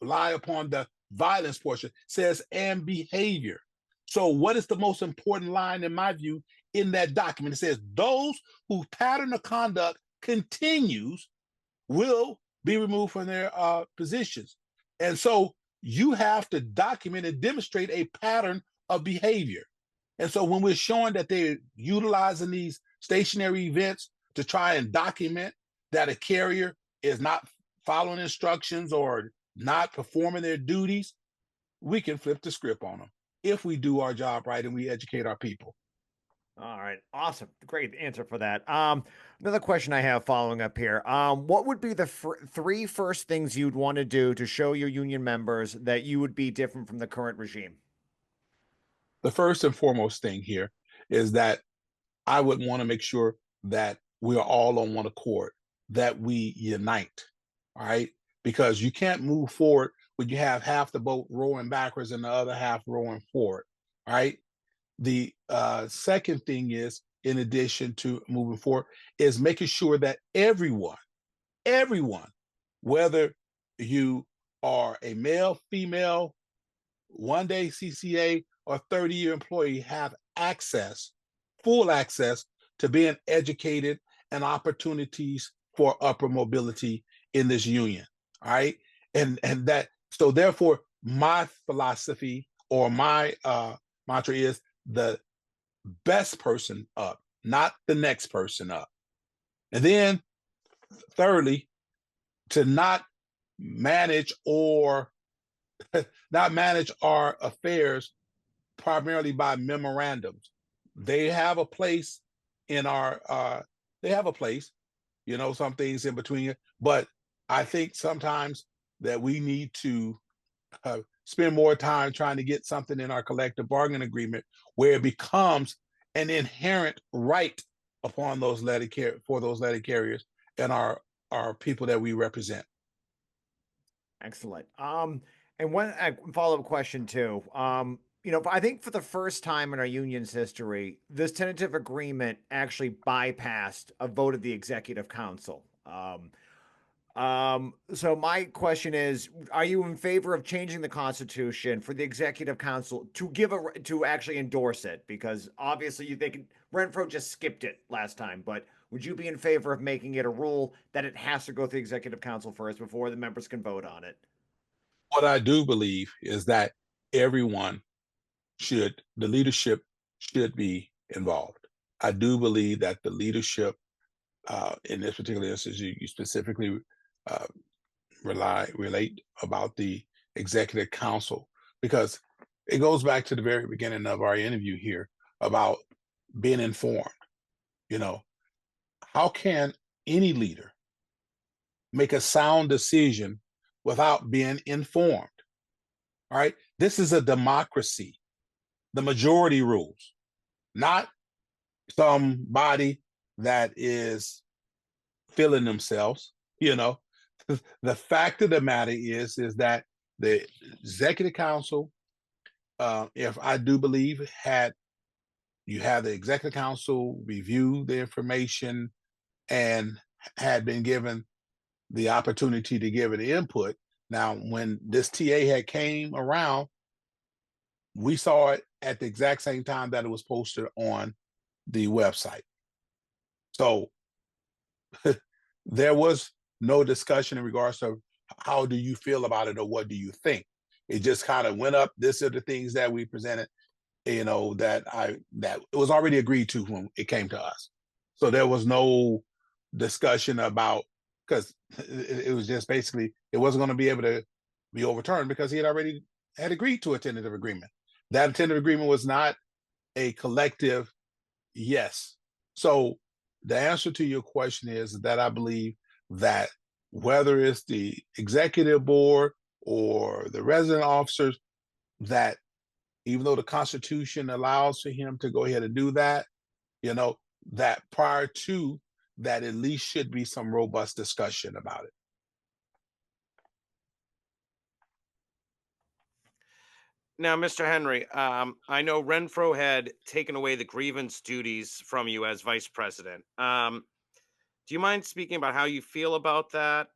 rely upon the violence portion, says and behavior. So what is the most important line in my view in that document? It says those whose pattern of conduct continues will be removed from their positions. And so you have to document and demonstrate a pattern of behavior. And so when we're showing that they're utilizing these stationary events to try and document that a carrier is not following instructions or not performing their duties, we can flip the script on them if we do our job right and we educate our people. All right. Awesome. Great answer for that. Another question I have following up here. What would be the three first things you'd want to do to show your union members that you would be different from the current regime? The first and foremost thing here is that I would want to make sure that we are all on one accord, that we unite. All right. Because you can't move forward when you have half the boat rowing backwards and the other half rowing forward, right? The second thing is, in addition to moving forward, is making sure that everyone, whether you are a male, female, one-day CCA, or 30-year employee, have access, full access to being educated and opportunities for upper mobility in this union. All right. And that, so therefore, my philosophy or my mantra is the best person up, not the next person up. And then thirdly, to not manage our affairs primarily by memorandums. They have a place in our, some things in between it, but I think sometimes that we need to spend more time trying to get something in our collective bargaining agreement where it becomes an inherent right upon those letter carriers and our people that we represent. Excellent. And one follow-up question too. I think for the first time in our union's history, this tentative agreement actually bypassed a vote of the executive council. So my question is, are you in favor of changing the Constitution for the executive council to actually endorse it? Because obviously Renfroe just skipped it last time, but would you be in favor of making it a rule that it has to go through the executive council first before the members can vote on it? What I do believe is that the leadership should be involved. I do believe that the leadership, in this particular instance, you specifically relate about the executive council, because it goes back to the very beginning of our interview here about being informed. How can any leader make a sound decision without being informed? All right, this is a democracy. The majority rules, not somebody that is feeling themselves. The fact of the matter is that the executive council, if I do believe you have the executive council review the information and had been given the opportunity to give it input. Now, when this TA had came around, we saw it at the exact same time that it was posted on the website. So there was no discussion in regards to how do you feel about it or what do you think. It just kind of went up. These are the things that we presented, that it was already agreed to when it came to us. So there was no discussion about, because it was just basically, it wasn't going to be able to be overturned because he had agreed to a tentative agreement. That tentative agreement was not a collective yes. So the answer to your question is that I believe that whether it's the executive board or the resident officers, that even though the Constitution allows for him to go ahead and do that, that prior to that, at least should be some robust discussion about it. Now, Mr. Henry, I know Renfroe had taken away the grievance duties from you as vice president. Do you mind speaking about how you feel about that?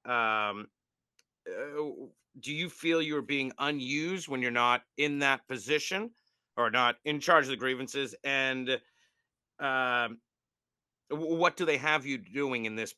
Do you feel you're being unused when you're not in that position or not in charge of the grievances? And what do they have you doing in this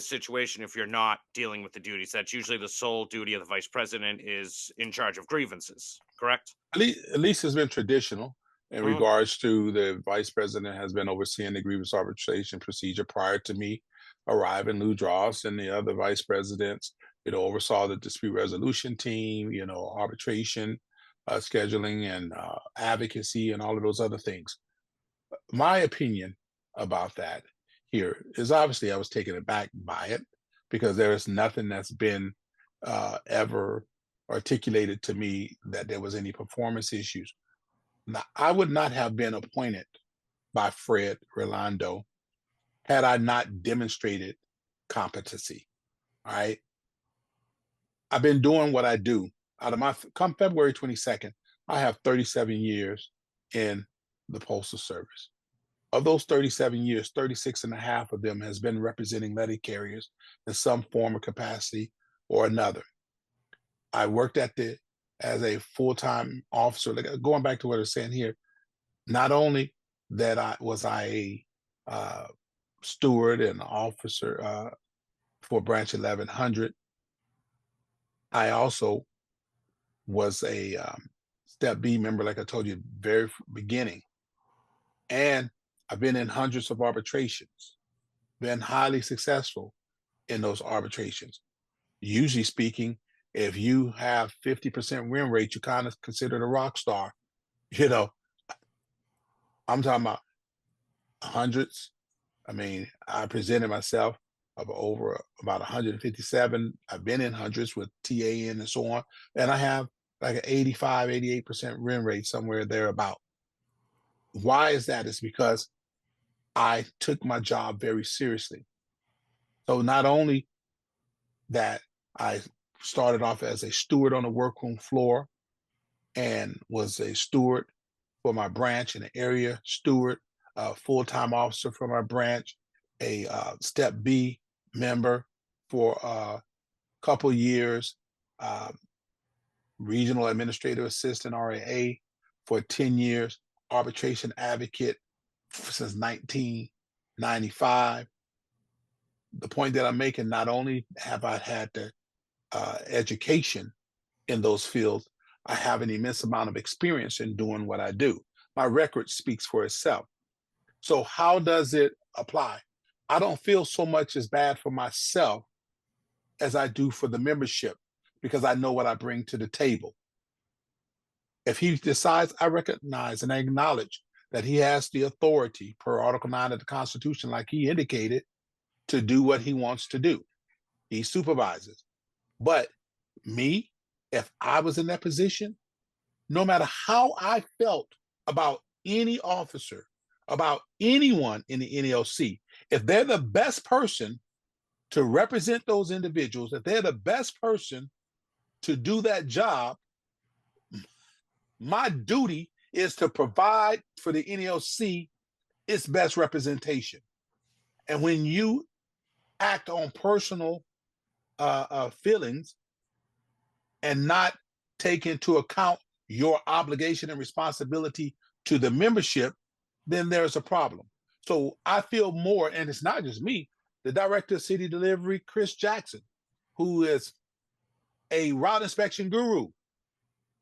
situation if you're not dealing with the duties? That's usually the sole duty of the vice president, is in charge of grievances, correct? At least it's been traditional in regards to the vice president has been overseeing the grievance arbitration procedure prior to me arriving. Lou Dross and the other vice presidents, oversaw the dispute resolution team, arbitration, scheduling, and advocacy, and all of those other things. My opinion about that here is, obviously I was taken aback by it because there is nothing that's been ever articulated to me that there was any performance issues. Now, I would not have been appointed by Fred Rolando had I not demonstrated competency. All right. I've been doing what I do out of my, come February 22nd, I have 37 years in the Postal Service. Of those 37 years, 36 and a half of them has been representing letter carriers in some form or capacity or another. I worked as a full-time officer, like going back to what I was saying here, not only that I was a steward and officer for Branch 1100, I also was a Step B member, like I told you, very beginning. And I've been in hundreds of arbitrations, been highly successful in those arbitrations. Usually speaking, if you have 50% win rate, you kind of considered a rock star. You know, I'm talking about hundreds. I mean, I presented myself of over about 157. I've been in hundreds with TAN and so on. And I have like an 85, 88% win rate, somewhere thereabout. Why is that? It's because I took my job very seriously. So not only that I started off as a steward on the workroom floor and was a steward for my branch, an area steward, a full-time officer for my branch, a Step B member for a couple years, regional administrative assistant, RAA, for 10 years, arbitration advocate since 1995. The point that I'm making, not only have I had the education in those fields, I have an immense amount of experience in doing what I do. My record speaks for itself. So how does it apply? I don't feel so much as bad for myself as I do for the membership, because I know what I bring to the table. If he decides, I recognize and I acknowledge that he has the authority per Article 9 of the Constitution, like he indicated, to do what he wants to do. He supervises. But me, if I was in that position, no matter how I felt about any officer, about anyone in the NALC, if they're the best person to represent those individuals, if they're the best person to do that job, my duty is to provide for the NLC its best representation. And when you act on personal feelings and not take into account your obligation and responsibility to the membership, then there's a problem. So I feel more, and it's not just me, the Director of City Delivery, Chris Jackson, who is a route inspection guru,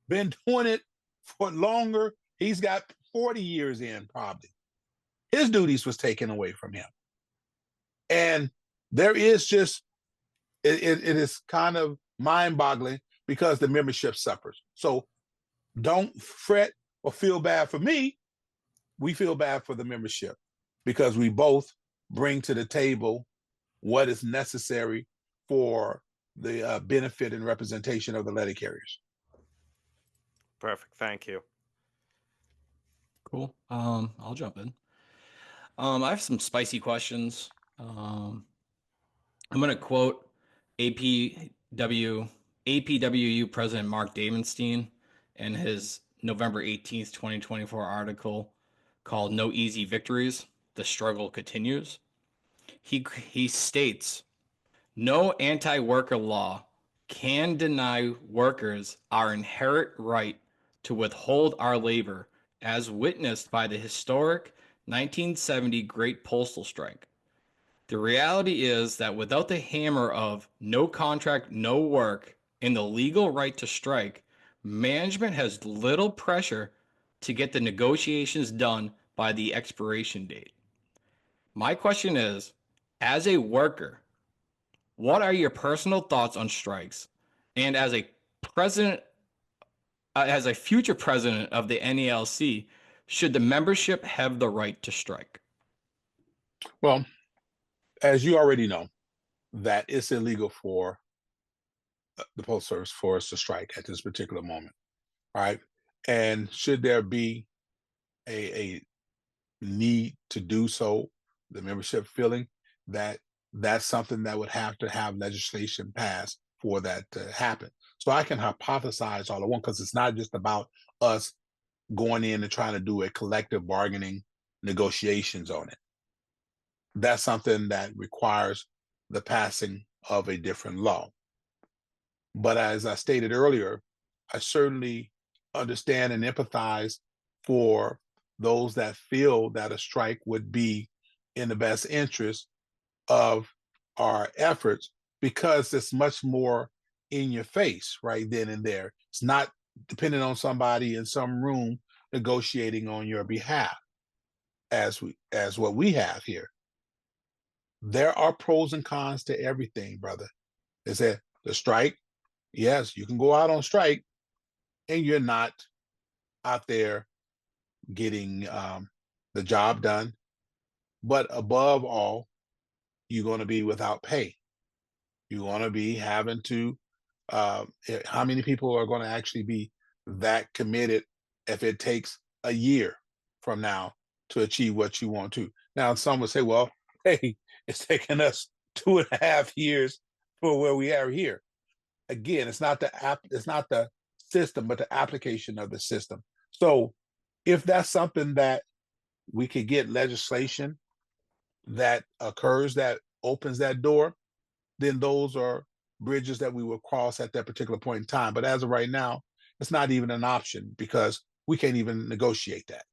been doing it for longer. He's got 40 years in probably. His duties was taken away from him. And there is just, it is kind of mind-boggling because the membership suffers. So don't fret or feel bad for me. We feel bad for the membership because we both bring to the table what is necessary for the benefit and representation of the letter carriers. Perfect. Thank you. Cool. I'll jump in. I have some spicy questions. I'm going to quote APWU President Mark Davenstein in his November 18th, 2024 article called "No Easy Victories, The Struggle Continues." He states, "No anti-worker law can deny workers our inherent right to withhold our labor, as witnessed by the historic 1970 Great Postal Strike. The reality is that without the hammer of no contract, no work, and the legal right to strike, management has little pressure to get the negotiations done by the expiration date." My question is, as a worker, what are your personal thoughts on strikes? And as a president, as a future president of the NALC, should the membership have the right to strike? Well, as you already know, that it's illegal for the Postal Service for us to strike at this particular moment. All right. And should there be a need to do so, the membership feeling that that's something that would have to have legislation passed for that to happen. So I can hypothesize all I want, because it's not just about us going in and trying to do a collective bargaining negotiations on it. That's something that requires the passing of a different law. But as I stated earlier, I certainly understand and empathize for those that feel that a strike would be in the best interest of our efforts, because it's much more in your face right then and there. It's not dependent on somebody in some room negotiating on your behalf, as what we have here. There are pros and cons to everything, brother. They said the strike, yes, you can go out on strike and you're not out there getting the job done. But above all, you're going to be without pay. You're going to be having to, how many people are going to actually be that committed if it takes a year from now to achieve what you want to? Now, some would say, well, hey, it's taken us 2.5 years for where we are here. Again, it's not the system, but the application of the system. So if that's something that we could get legislation that occurs, that opens that door, then those are bridges that we will cross at that particular point in time. But as of right now, it's not even an option, because we can't even negotiate that.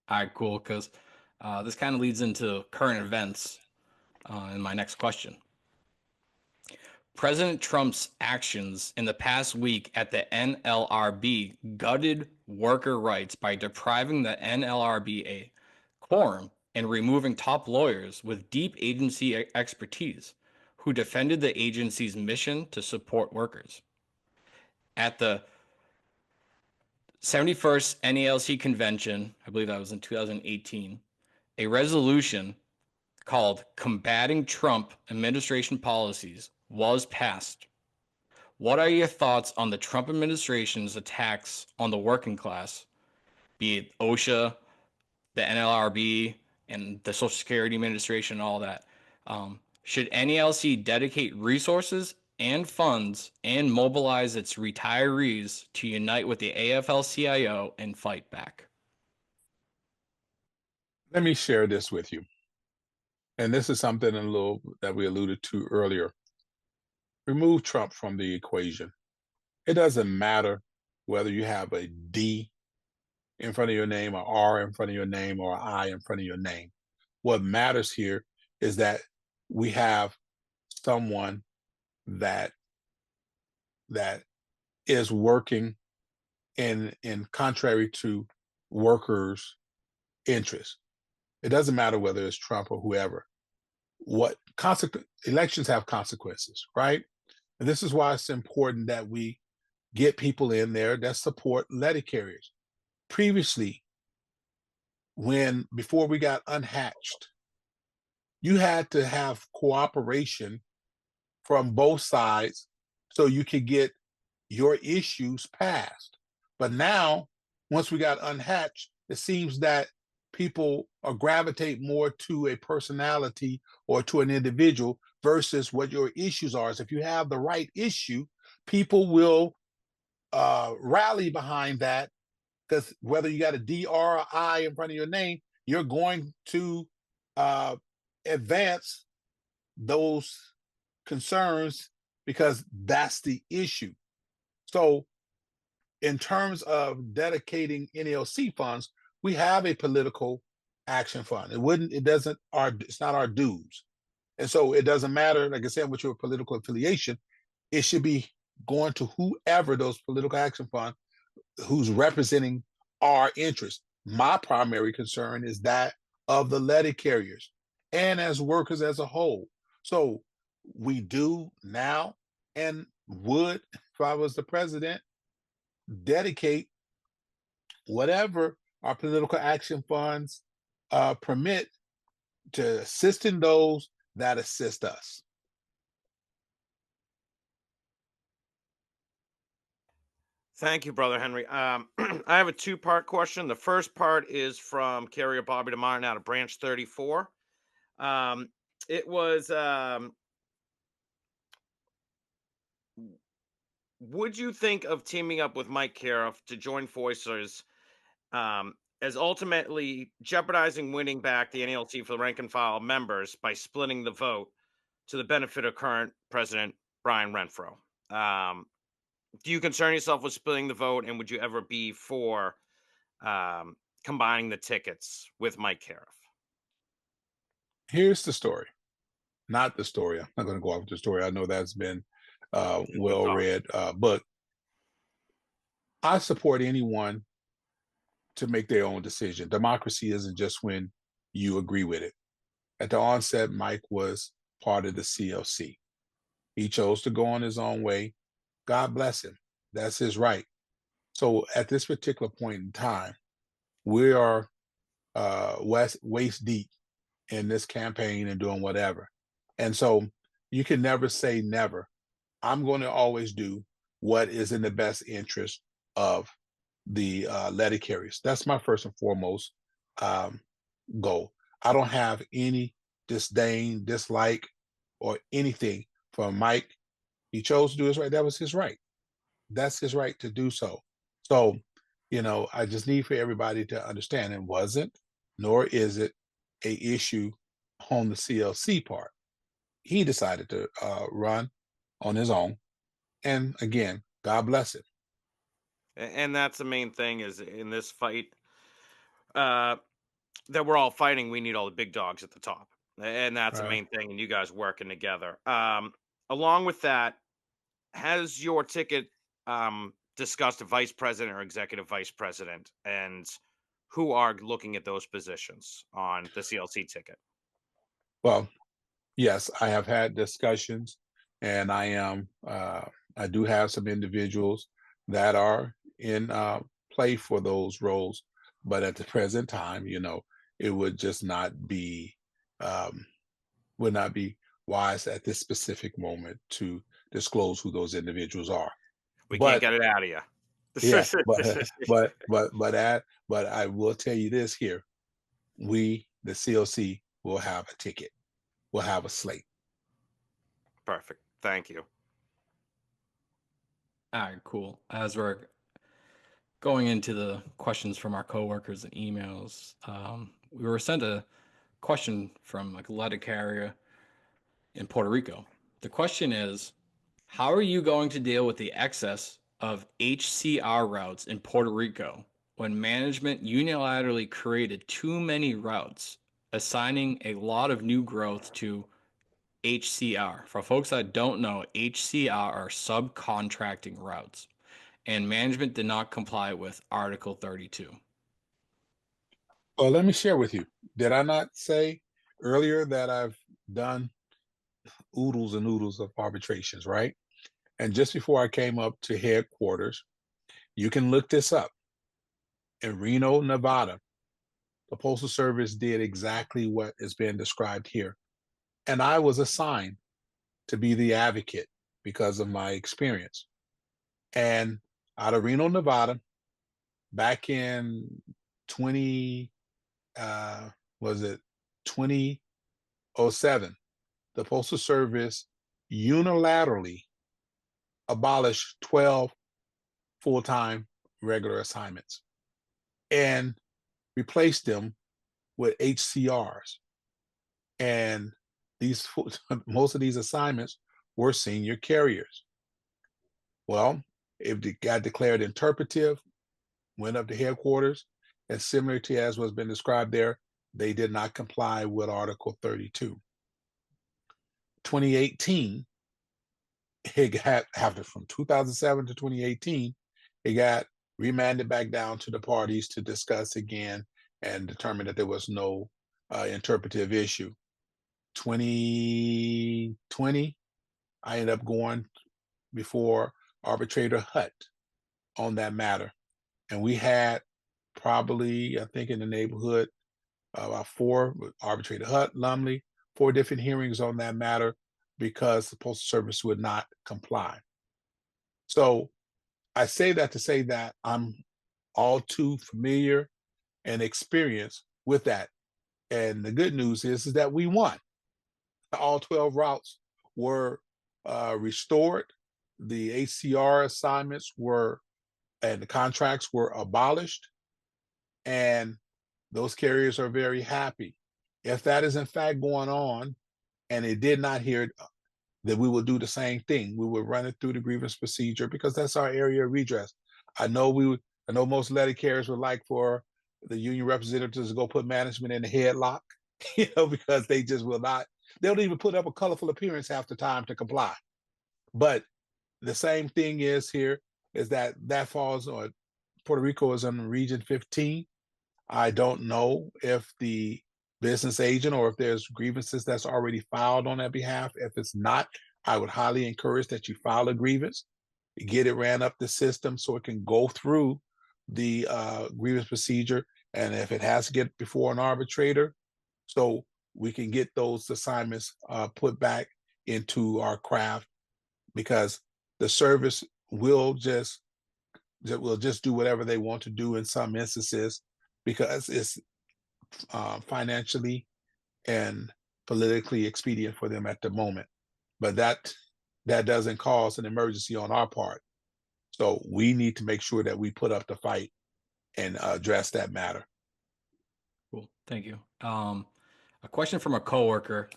All right, cool. Because this kind of leads into current events in my next question. President Trump's actions in the past week at the NLRB gutted worker rights by depriving the NLRB a quorum and removing top lawyers with deep agency expertise who defended the agency's mission to support workers. At the 71st NALC Convention, I believe that was in 2018, a resolution called Combating Trump Administration Policies was passed. What are your thoughts on the Trump administration's attacks on the working class, be it OSHA, the NLRB, and the Social Security Administration, and all that? Should NALC dedicate resources and funds and mobilize its retirees to unite with the AFL-CIO and fight back? Let me share this with you. And this is something a little that we alluded to earlier. Remove Trump from the equation. It doesn't matter whether you have a D in front of your name, or R in front of your name, or I in front of your name. What matters here is that we have someone that is working in contrary to workers' interests. It doesn't matter whether it's Trump or whoever. Elections have consequences, right? And this is why it's important that we get people in there that support letter carriers. Previously, before we got unhatched, you had to have cooperation from both sides so you could get your issues passed. But now, once we got unhatched, it seems that people gravitate more to a personality or to an individual versus what your issues are. So if you have the right issue, people will rally behind that, because whether you got a D or I in front of your name, you're going to advance those concerns because that's the issue. So in terms of dedicating NALC funds, we have a political action fund. It's not our dues. And so it doesn't matter, like I said, with your political affiliation, it should be going to whoever those political action fund who's representing our interests. My primary concern is that of the letter carriers and as workers as a whole. So we do now, and would, if I was the president, dedicate whatever our political action funds permit to assisting those that assist us. Thank you, Brother Henry. I have a two-part question. The first part is from carrier Bobby DeMartin out of Branch 34. It was would you think of teaming up with Mike Caref to join forces, as ultimately jeopardizing winning back the NALC for the rank and file members by splitting the vote to the benefit of current President Brian Renfroe? Do you concern yourself with splitting the vote, and would you ever be for combining the tickets with Mike Caref? Here's the story. Not the story. I'm not going to go off the story. I know that's been well-read book. I support anyone to make their own decision. Democracy isn't just when you agree with it. At the onset, Mike was part of the CLC. He chose to go on his own way. God bless him. That's his right. So at this particular point in time, we are waist deep in this campaign and doing whatever. And so you can never say never. I'm going to always do what is in the best interest of the letter carriers. That's my first and foremost goal. I don't have any disdain, dislike, or anything for Mike. He chose to do his right. That was his right. That's his right to do so. So, you know, I just need for everybody to understand it wasn't, nor is it a issue on the CLC part. He decided to run on his own. And again, God bless him. And that's the main thing is in this fight that we're all fighting, we need all the big dogs at the top. And that's the main thing, and you guys working together. Along with that, has your ticket discussed a vice president or executive vice president, and who are looking at those positions on the CLC ticket? Well, yes, I have had discussions, and I do have some individuals that are in play for those roles, but at the present time, you know, it would just not be would not be wise at this specific moment to disclose who those individuals are. We can't get it out of you. Yeah, but I will tell you this here: we, the CLC, will have a ticket. We'll have a slate. Perfect. Thank you. All right, cool. As we're going into the questions from our coworkers and emails, we were sent a question from like a letter carrier in Puerto Rico. The question is, how are you going to deal with the excess of HCR routes in Puerto Rico when management unilaterally created too many routes, assigning a lot of new growth to HCR? For folks that don't know, HCR are subcontracting routes, and management did not comply with Article 32. Well, let me share with you. Did I not say earlier that I've done oodles and oodles of arbitrations, right? And just before I came up to headquarters, you can look this up. In Reno, Nevada, the Postal Service did exactly what is being described here. And I was assigned to be the advocate because of my experience. And out of Reno, Nevada, back in 2007, the Postal Service unilaterally abolished 12 full-time regular assignments and replaced them with HCRs. And most of these assignments were senior carriers. Well, if it got declared interpretive, went up to headquarters, and similar to as was been described there, they did not comply with Article 32. 2018, it got, after from 2007 to 2018, it got remanded back down to the parties to discuss again and determine that there was no interpretive issue. 2020, I ended up going before Arbitrator Hutt on that matter. And we had probably, I think in the neighborhood, about 4, Arbitrator Hutt, Lumley, 4 different hearings on that matter because the Postal Service would not comply. So I say that to say that I'm all too familiar and experienced with that. And the good news is that we won. All 12 routes were restored the HCR assignments were and the contracts were abolished, and those carriers are very happy. If that is in fact going on, and it did not hear, then we will do the same thing. We will run it through the grievance procedure because that's our area of redress. I know most letter carriers would like for the union representatives to go put management in the headlock, because they just will not. They don't even put up a colorful appearance half the time to comply. But the same thing is here is that falls on Puerto Rico is in Region 15. I don't know if the business agent or if there's grievances that's already filed on that behalf. If it's not, I would highly encourage that you file a grievance, get it ran up the system so it can go through the grievance procedure. And if it has to get before an arbitrator, so we can get those assignments put back into our craft, because the service will just do whatever they want to do in some instances, because it's financially and politically expedient for them at the moment. But that doesn't cause an emergency on our part. So we need to make sure that we put up the fight and address that matter. Cool. Thank you. A question from a coworker,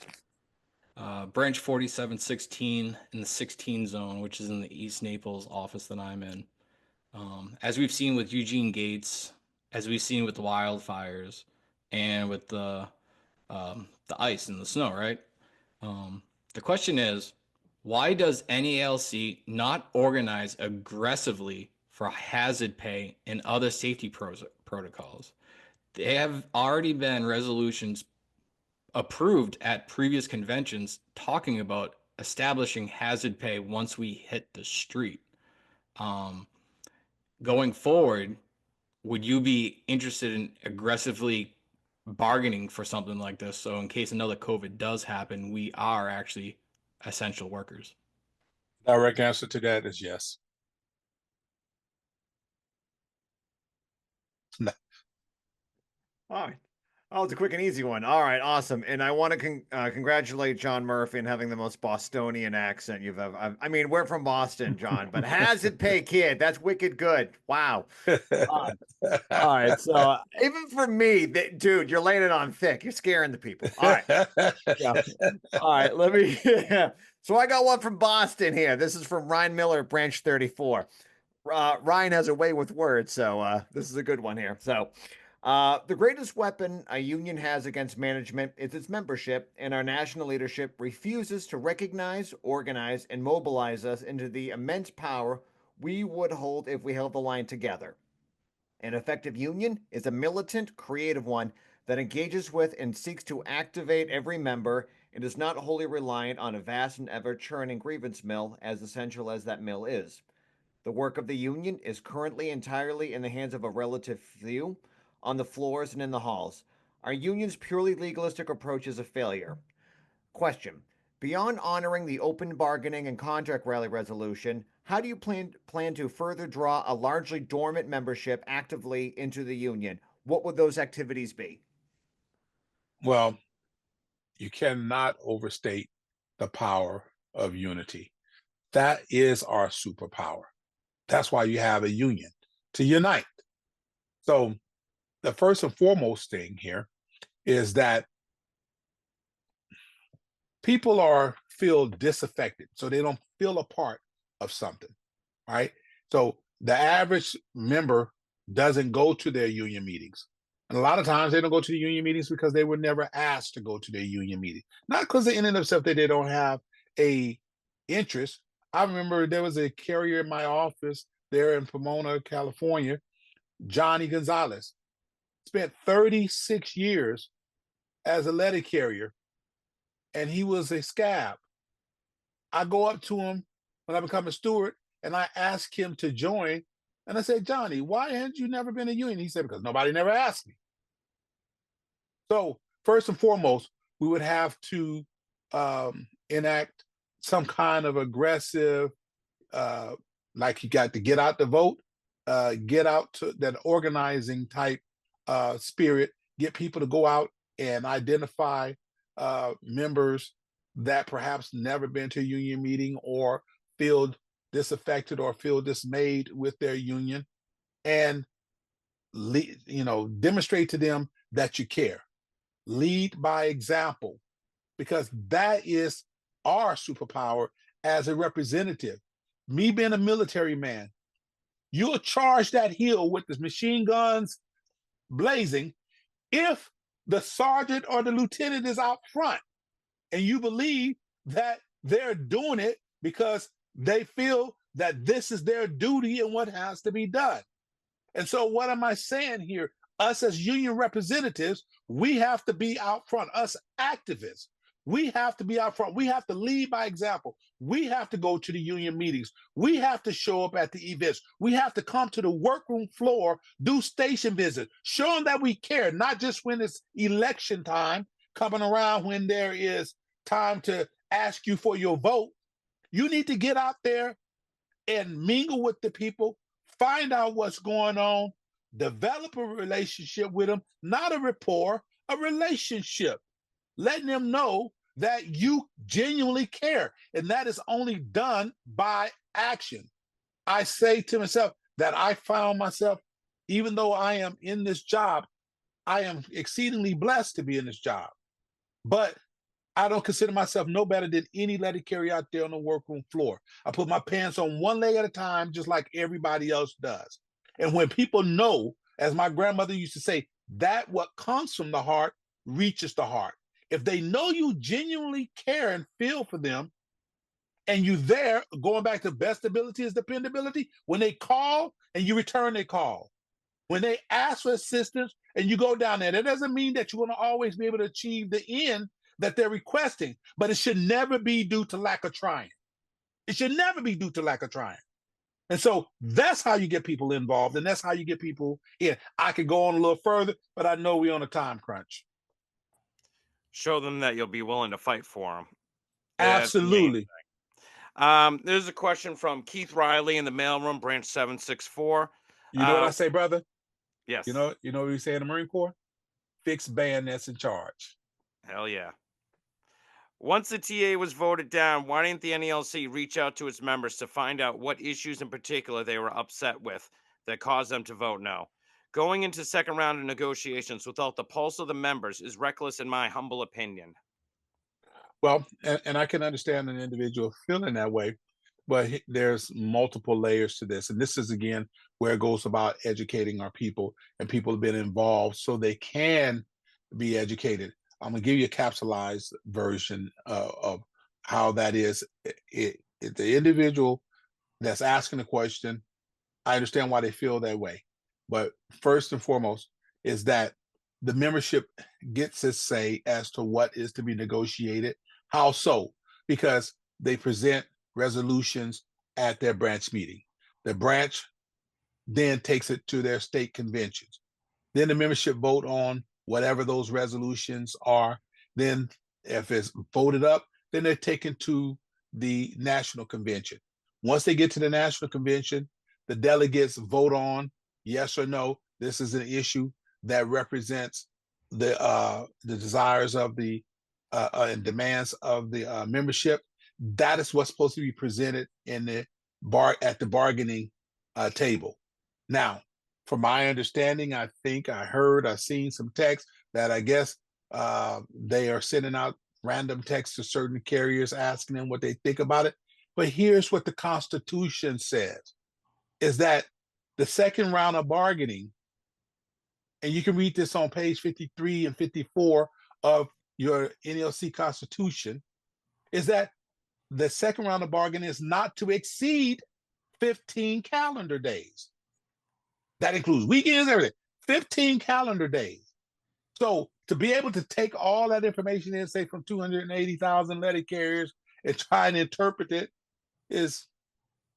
branch 4716 in the 16 zone, which is in the East Naples office that I'm in. As we've seen with Eugene Gates, as we've seen with the wildfires and with the ice and the snow, right? The question is, why does NALC not organize aggressively for hazard pay and other safety protocols? There have already been resolutions approved at previous conventions talking about establishing hazard pay once we hit the street. Going forward, would you be interested in aggressively bargaining for something like this, so in case another COVID does happen, we are actually essential workers? Direct answer to that is yes. All right. Oh, it's a quick and easy one. All right, awesome. And I want to congratulate John Murphy on having the most Bostonian accent you've ever. I mean, we're from Boston, John, but hazard pay, kid. That's wicked good. Wow. All right. So even for me, dude, you're laying it on thick. You're scaring the people. All right. Yeah. All right. Let me. Yeah. So I got one from Boston here. This is from Ryan Miller, branch 34. Ryan has a way with words, so this is a good one here. So. The greatest weapon a union has against management is its membership, and our national leadership refuses to recognize, organize, and mobilize us into the immense power we would hold if we held the line together. An effective union is a militant, creative one that engages with and seeks to activate every member and is not wholly reliant on a vast and ever-churning grievance mill, as essential as that mill is. The work of the union is currently entirely in the hands of a relative few, on the floors and in the halls. Our union's purely legalistic approach is a failure. Question: beyond honoring the open bargaining and contract rally resolution, how do you plan to further draw a largely dormant membership actively into the union? What would those activities be? Well, you cannot overstate the power of unity. That is our superpower. That's why you have a union, to unite. So the first and foremost thing here is that people feel disaffected, so they don't feel a part of something, right? So the average member doesn't go to their union meetings. And a lot of times they don't go to the union meetings because they were never asked to go to their union meeting. Not because in and of themselves that they don't have a interest. I remember there was a carrier in my office there in Pomona, California, Johnny Gonzalez. Spent 36 years as a letter carrier, and he was a scab. I go up to him when I become a steward, and I ask him to join. And I said, Johnny, why hadn't you never been a union? He said, because nobody never asked me. So first and foremost, we would have to enact some kind of aggressive, like you got to get out the vote, get out to that organizing type spirit, get people to go out and identify members that perhaps never been to a union meeting or feel disaffected or feel dismayed with their union, and demonstrate to them that you care. Lead by example, because that is our superpower as a representative. Me being a military man, you'll charge that hill with the machine guns blazing if the sergeant or the lieutenant is out front and you believe that they're doing it because they feel that this is their duty and what has to be done. And so what am I saying here? Us as union representatives, we have to be out front. Us activists, we have to be out front. We have to lead by example. We have to go to the union meetings. We have to show up at the events. We have to come to the workroom floor, do station visits, show them that we care, not just when it's election time, coming around when there is time to ask you for your vote. You need to get out there and mingle with the people, find out what's going on, develop a relationship with them, not a rapport, a relationship, letting them know that you genuinely care. And that is only done by action. I say to myself that I found myself, even though I am in this job, I am exceedingly blessed to be in this job. But I don't consider myself no better than any letter carrier out there on the workroom floor. I put my pants on one leg at a time, just like everybody else does. And when people know, as my grandmother used to say, that what comes from the heart reaches the heart. If they know you genuinely care and feel for them, and you there, going back to best ability is dependability, when they call and you return their call, when they ask for assistance and you go down there, that doesn't mean that you're going to always be able to achieve the end that they're requesting, but it should never be due to lack of trying. It should never be due to lack of trying. And so that's how you get people involved, and that's how you get people in. I could go on a little further, but I know we're on a time crunch. Show them that you'll be willing to fight for them. Absolutely. There's a question from Keith Riley in the mailroom, branch 764. You know what I say, brother? Yes. You know what we say in the Marine Corps? Fixed bayonets in charge. Hell yeah. Once the TA was voted down, why didn't the NALC reach out to its members to find out what issues in particular they were upset with that caused them to vote no? Going into second round of negotiations without the pulse of the members is reckless in my humble opinion. Well, and I can understand an individual feeling that way, but there's multiple layers to this. And this is, again, where it goes about educating our people, and people have been involved so they can be educated. I'm going to give you a capsulized version of how that is. The individual that's asking the question, I understand why they feel that way. But first and foremost is that the membership gets its say as to what is to be negotiated. How so? Because they present resolutions at their branch meeting. The branch then takes it to their state conventions. Then the membership vote on whatever those resolutions are. Then if it's voted up, then they're taken to the national convention. Once they get to the national convention, the delegates vote on yes or no. This is an issue that represents the desires of the and demands of the membership. That is what's supposed to be presented in the at the bargaining table. Now, from my understanding, I think I've seen some text that I guess they are sending out random texts to certain carriers asking them what they think about it. But here's what the Constitution says, is that the second round of bargaining, and you can read this on page 53 and 54 of your NLC Constitution, is that the second round of bargaining is not to exceed 15 calendar days. That includes weekends, everything. 15 calendar days. So to be able to take all that information in, say from 280,000 letter carriers, and try and interpret it is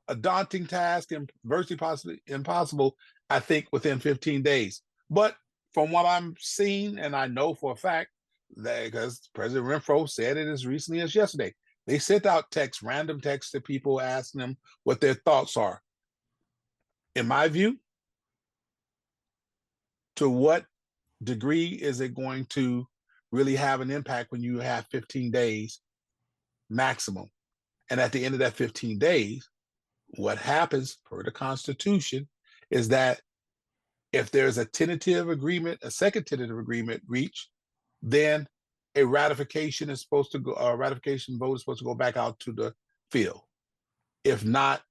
a daunting task and virtually possibly impossible, I think, within 15 days. But from what I'm seeing, and I know for a fact, that because President Renfroe said it as recently as yesterday, they sent out random texts to people asking them what their thoughts are. In my view, to what degree is it going to really have an impact when you have 15 days maximum? And at the end of that 15 days, what happens per the Constitution is that if there's a tentative agreement, a second tentative agreement reached, then a ratification is supposed to go, a ratification vote is supposed to go back out to the field. If not,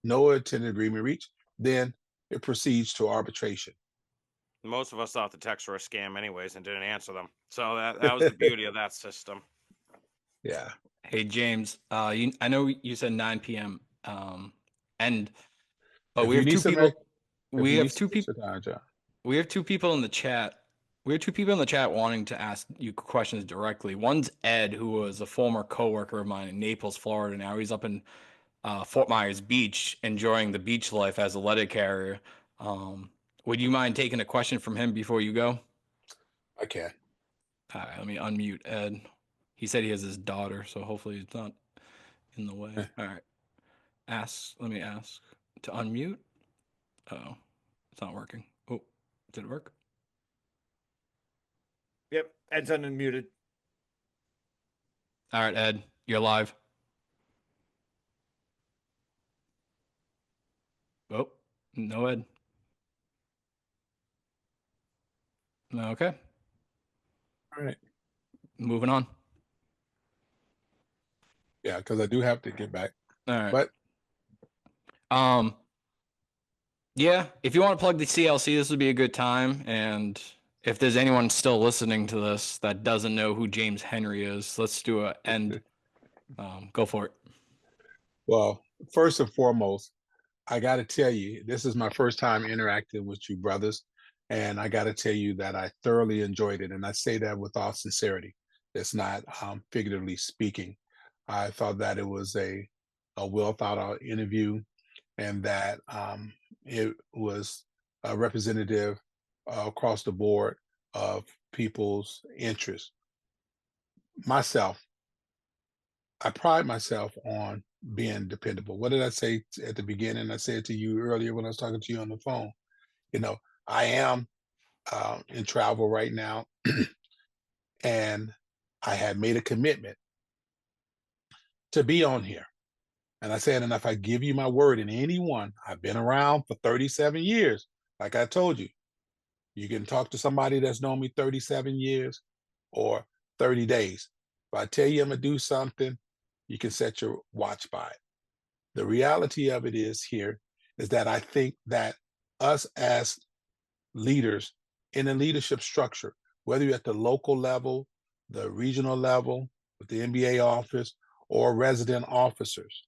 no tentative agreement reached, then it proceeds to arbitration. Most of us thought the texts were a scam anyways and didn't answer them. So that was the beauty of that system. Yeah. Hey, James, I know you said 9 p.m. But If we you have need two some people. ex- if We you have need two some people. extra time, John. We have two people in the chat. We have two people in the chat wanting to ask you questions directly. One's Ed, who was a former coworker of mine in Naples, Florida. Now he's up in Fort Myers Beach, enjoying the beach life as a letter carrier. Would you mind taking a question from him before you go? I can. All right, let me unmute Ed. He said he has his daughter, so hopefully it's not in the way. All right. Let me ask to unmute. Oh, it's not working. Oh, did it work? Yep, Ed's unmuted. All right, Ed, you're live. Oh, no, Ed. Okay. All right. Moving on. Yeah, because I do have to get back. All right. But yeah, if you want to plug the CLC, this would be a good time. And if there's anyone still listening to this that doesn't know who James Henry is, let's do an end. Go for it. well, first and foremost, I got to tell you, this is my first time interacting with you brothers. And I got to tell you that I thoroughly enjoyed it. And I say that with all sincerity. It's not figuratively speaking. I thought that it was a well thought out interview, and that it was a representative across the board of people's interests. Myself, I pride myself on being dependable. What did I say at the beginning? I said to you earlier when I was talking to you on the phone. You know, I am in travel right now, and I had made a commitment to be on here. And I said, and if I give you my word, and anyone, I've been around for 37 years, like I told you, you can talk to somebody that's known me 37 years or 30 days. If I tell you I'm gonna do something, you can set your watch by it. The reality of it is that I think that us as leaders in a leadership structure, whether you're at the local level, the regional level, with the NBA office, or resident officers,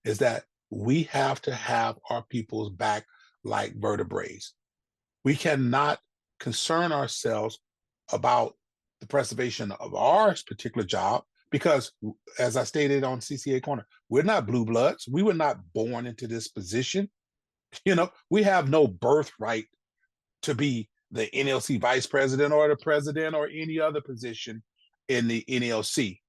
is that we have to have our people's back like vertebrae. We cannot concern ourselves about the preservation of our particular job because, as I stated on CCA Corner, we're not blue bloods. We were not born into this position. You know, we have no birthright to be the NLC vice president or the president or any other position in the NLC.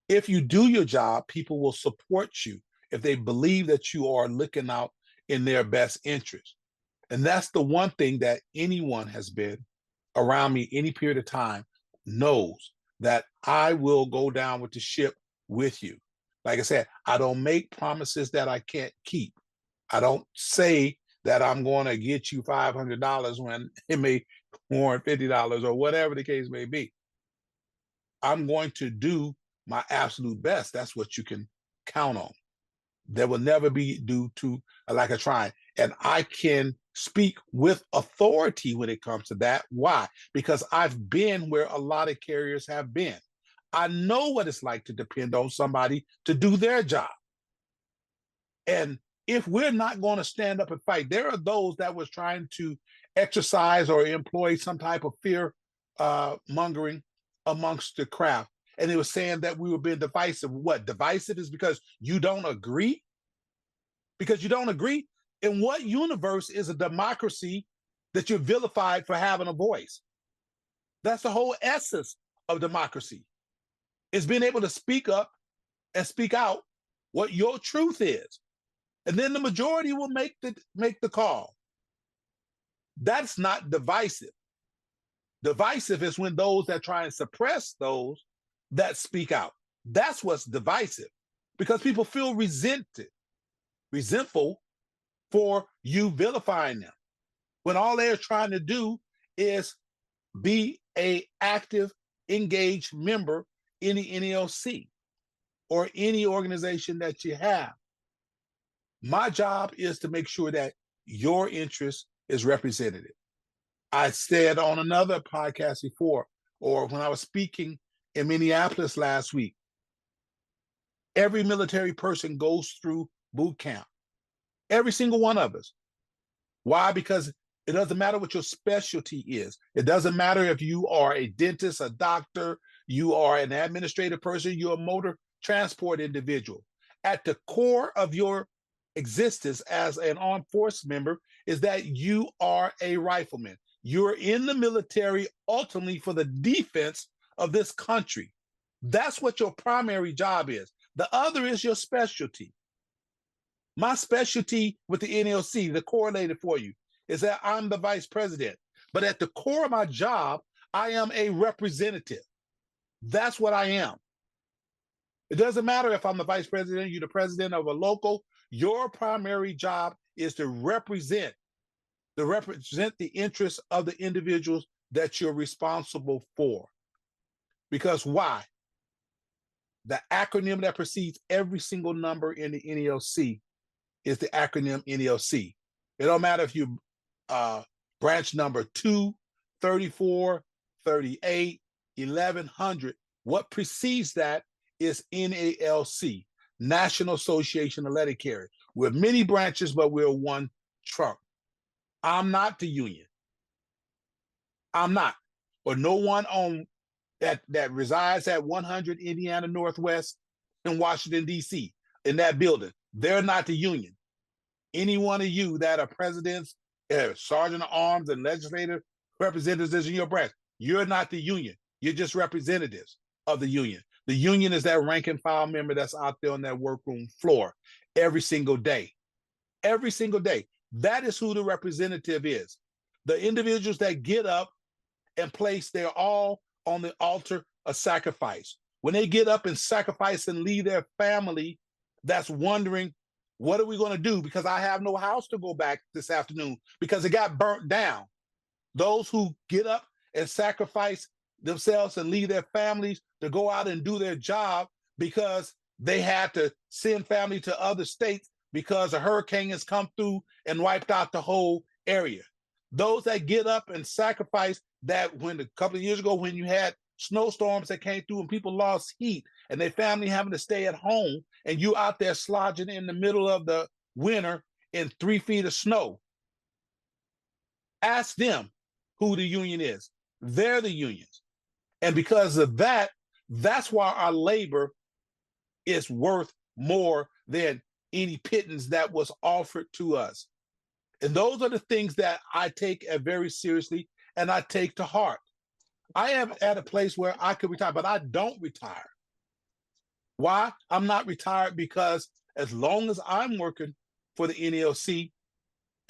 If you do your job, people will support you if they believe that you are looking out in their best interest. And that's the one thing that anyone has been around me any period of time knows, that I will go down with the ship with you. Like I said, I don't make promises that I can't keep. I don't say that I'm going to get you $500 when it may warrant $50 or whatever the case may be. I'm going to do my absolute best. That's what you can count on. There will never be due to a lack of trying. And I can speak with authority when it comes to that. Why? Because I've been where a lot of carriers have been. I know what it's like to depend on somebody to do their job. And if we're not going to stand up and fight, there are those that was trying to exercise or employ some type of fear mongering amongst the craft. And they were saying that we were being divisive. What divisive is because you don't agree? Because you don't agree? In what universe is a democracy that you're vilified for having a voice? That's the whole essence of democracy, is being able to speak up and speak out what your truth is. And then the majority will make the call. That's not divisive. Divisive is when those that try and suppress those that speak out. That's what's divisive, because people feel resented. resentful for you vilifying them, when all they're trying to do is be a active, engaged member in the NALC or any organization that you have. My job is to make sure that your interest is represented. I said on another podcast before, or when I was speaking in Minneapolis last week, every military person goes through boot camp. Every single one of us. Why? Because it doesn't matter what your specialty is. It doesn't matter if you are a dentist, a doctor, you are an administrative person, you're a motor transport individual. At the core of your existence as an armed force member is that you are a rifleman. You're in the military ultimately for the defense of this country. That's what your primary job is. The other is your specialty. My specialty with the NLC, the correlated for you, is that I'm the vice president. But at the core of my job, I am a representative. That's what I am. It doesn't matter if I'm the vice president, you're the president of a local. Your primary job is to represent the interests of the individuals that you're responsible for. Because why? The acronym that precedes every single number in the NALC is the acronym NALC. It don't matter if you branch number 2, 34, 38, 1100. What precedes that is NALC, National Association of Letter Carriers. We're many branches, but we're one trunk. I'm not the union. I'm not. Or no one on that resides at 100 Indiana Northwest in Washington, D.C., in that building. They're not the union. Any one of you that are presidents, sergeant of arms, and legislative representatives in your branch, you're not the union. You're just representatives of the union. The union is that rank and file member that's out there on that workroom floor every single day. Every single day. That is who the representative is. The individuals that get up and place their all on the altar of sacrifice. When they get up and sacrifice and leave their family, that's wondering, what are we going to do? Because I have no house to go back this afternoon because it got burnt down. Those who get up and sacrifice themselves and leave their families to go out and do their job because they had to send family to other states because a hurricane has come through and wiped out the whole area. Those that get up and sacrifice that, when a couple of years ago, when you had snowstorms that came through and people lost heat and their family having to stay at home and you out there slodging in the middle of the winter in 3 feet of snow. Ask them who the union is. They're the unions. And because of that, that's why our labor is worth more than any pittance that was offered to us. And those are the things that I take very seriously and I take to heart. I am at a place where I could retire, but I don't retire. Why? I'm not retired because as long as I'm working for the NLC,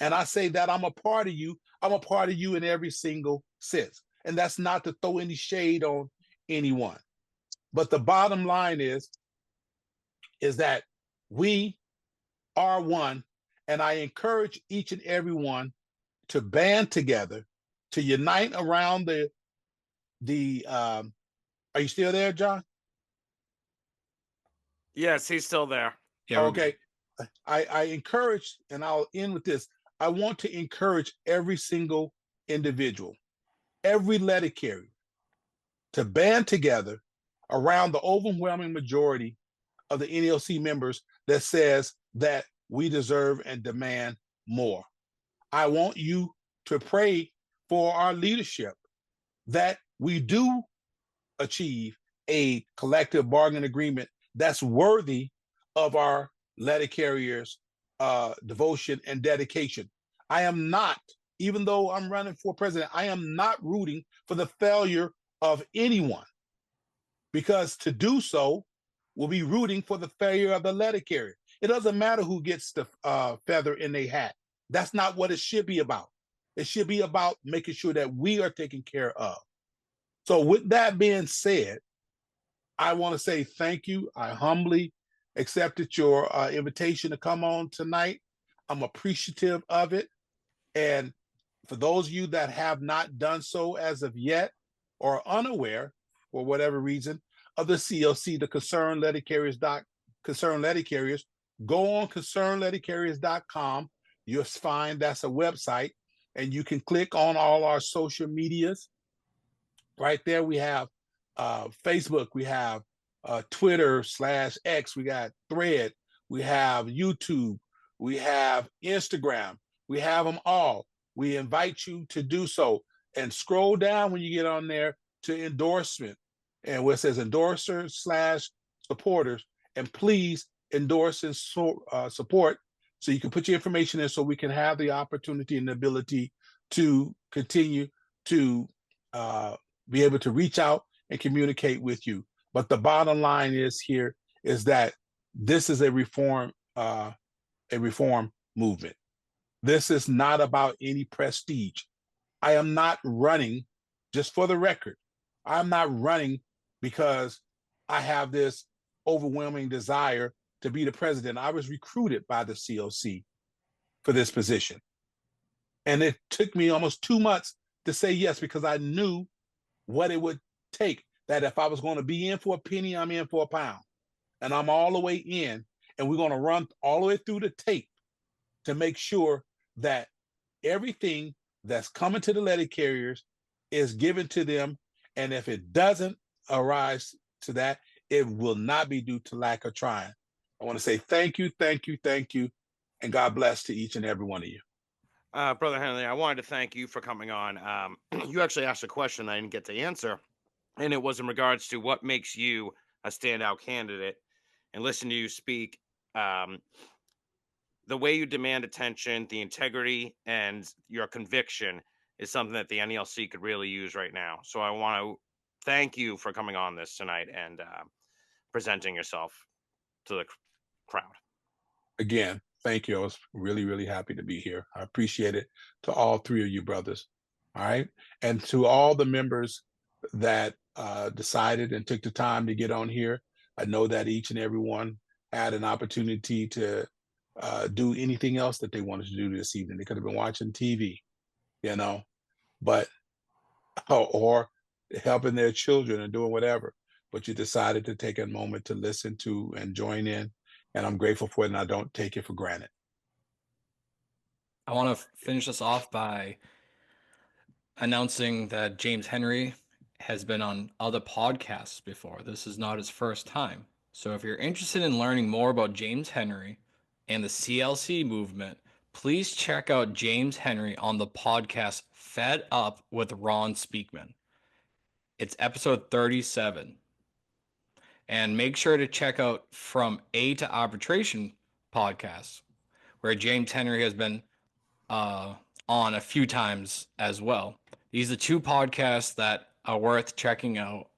and I say that I'm a part of you, I'm a part of you in every single sense. And that's not to throw any shade on anyone. But the bottom line is that we are one, and I encourage each and every one to band together, to unite around are you still there, John? Yes, he's still there. Yeah, okay. I encourage, and I'll end with this. I want to encourage every single individual, every letter carrier, to band together around the overwhelming majority of the NLC members that says that we deserve and demand more. I want you to pray for our leadership that we do achieve a collective bargaining agreement that's worthy of our letter carriers' devotion and dedication. I am not, even though I'm running for president, I am not rooting for the failure of anyone, because to do so will be rooting for the failure of the letter carrier. It doesn't matter who gets the feather in their hat. That's not what it should be about. It should be about making sure that we are taken care of. So with that being said, I want to say thank you. I humbly accepted your invitation to come on tonight. I'm appreciative of it. And for those of you that have not done so as of yet or unaware, for whatever reason, of the CLC, the Concerned Letter Carriers, go on concernedlettercarriers.com. You'll find that's a website, and you can click on all our social medias. Right there, we have Facebook, we have Twitter/X, we got Thread, we have YouTube, we have Instagram, we have them all. We invite you to do so, and scroll down when you get on there to endorsement, and where it says endorser/supporters, and please endorse and support, so you can put your information in, so we can have the opportunity and the ability to continue to be able to reach out and communicate with you. But the bottom line is that this is a reform movement. This is not about any prestige. I am not running, just for the record, I'm not running because I have this overwhelming desire to be the president. I was recruited by the COC for this position. And it took me almost 2 months to say yes, because I knew what it would take, that if I was going to be in for a penny, I'm in for a pound. And I'm all the way in, and we're going to run all the way through the tape to make sure that everything that's coming to the letter carriers is given to them. And if it doesn't arise to that, it will not be due to lack of trying. I want to say thank you, and God bless to each and every one of you. Brother Henry, I wanted to thank you for coming on. You actually asked a question I didn't get to answer, and it was in regards to what makes you a standout candidate. And listen to you speak, the way you demand attention, the integrity, and your conviction is something that the NALC could really use right now. So I want to thank you for coming on this tonight and presenting yourself to the crowd. Again, thank you. I was really, really happy to be here. I appreciate it, to all three of you brothers. All right. And to all the members that decided and took the time to get on here, I know that each and every one had an opportunity to do anything else that they wanted to do this evening. They could have been watching TV, but or helping their children and doing whatever. But you decided to take a moment to listen to and join in. And I'm grateful for it, and I don't take it for granted. I want to finish this off by announcing that James Henry has been on other podcasts before. This is not his first time. So if you're interested in learning more about James Henry and the CLC movement, please check out James Henry on the podcast FEDUP with Ron Speakman. It's episode 37. And make sure to check out From A to Arbitration podcast, where James Henry has been on a few times as well. These are two podcasts that are worth checking out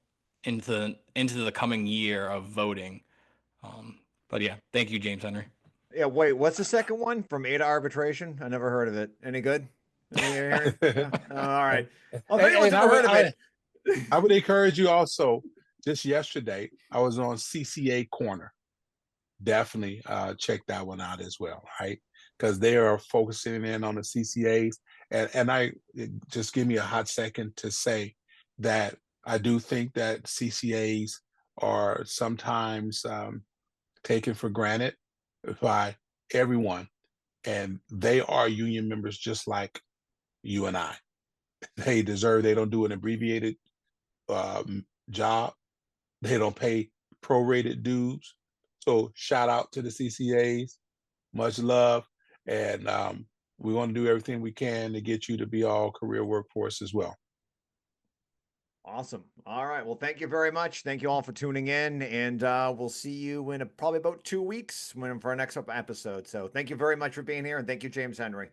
into the coming year of voting. But yeah, thank you, James Henry. Yeah, wait, what's the second one? From A to Arbitration? I never heard of it. Any good? Yeah. All right. Well, if anyone's never heard of it. I would encourage you also. Just yesterday, I was on CCA Corner. Definitely check that one out as well, right? Because they are focusing in on the CCAs. And just give me a hot second to say that I do think that CCAs are sometimes taken for granted by everyone. And they are union members just like you and I. They don't do an abbreviated job. They don't pay prorated dues. So shout out to the CCAs, much love. And we want to do everything we can to get you to be all career workforce as well. Awesome. All right. Well, thank you very much. Thank you all for tuning in. And we'll see you in probably about 2 weeks for our next episode. So thank you very much for being here. And thank you, James Henry.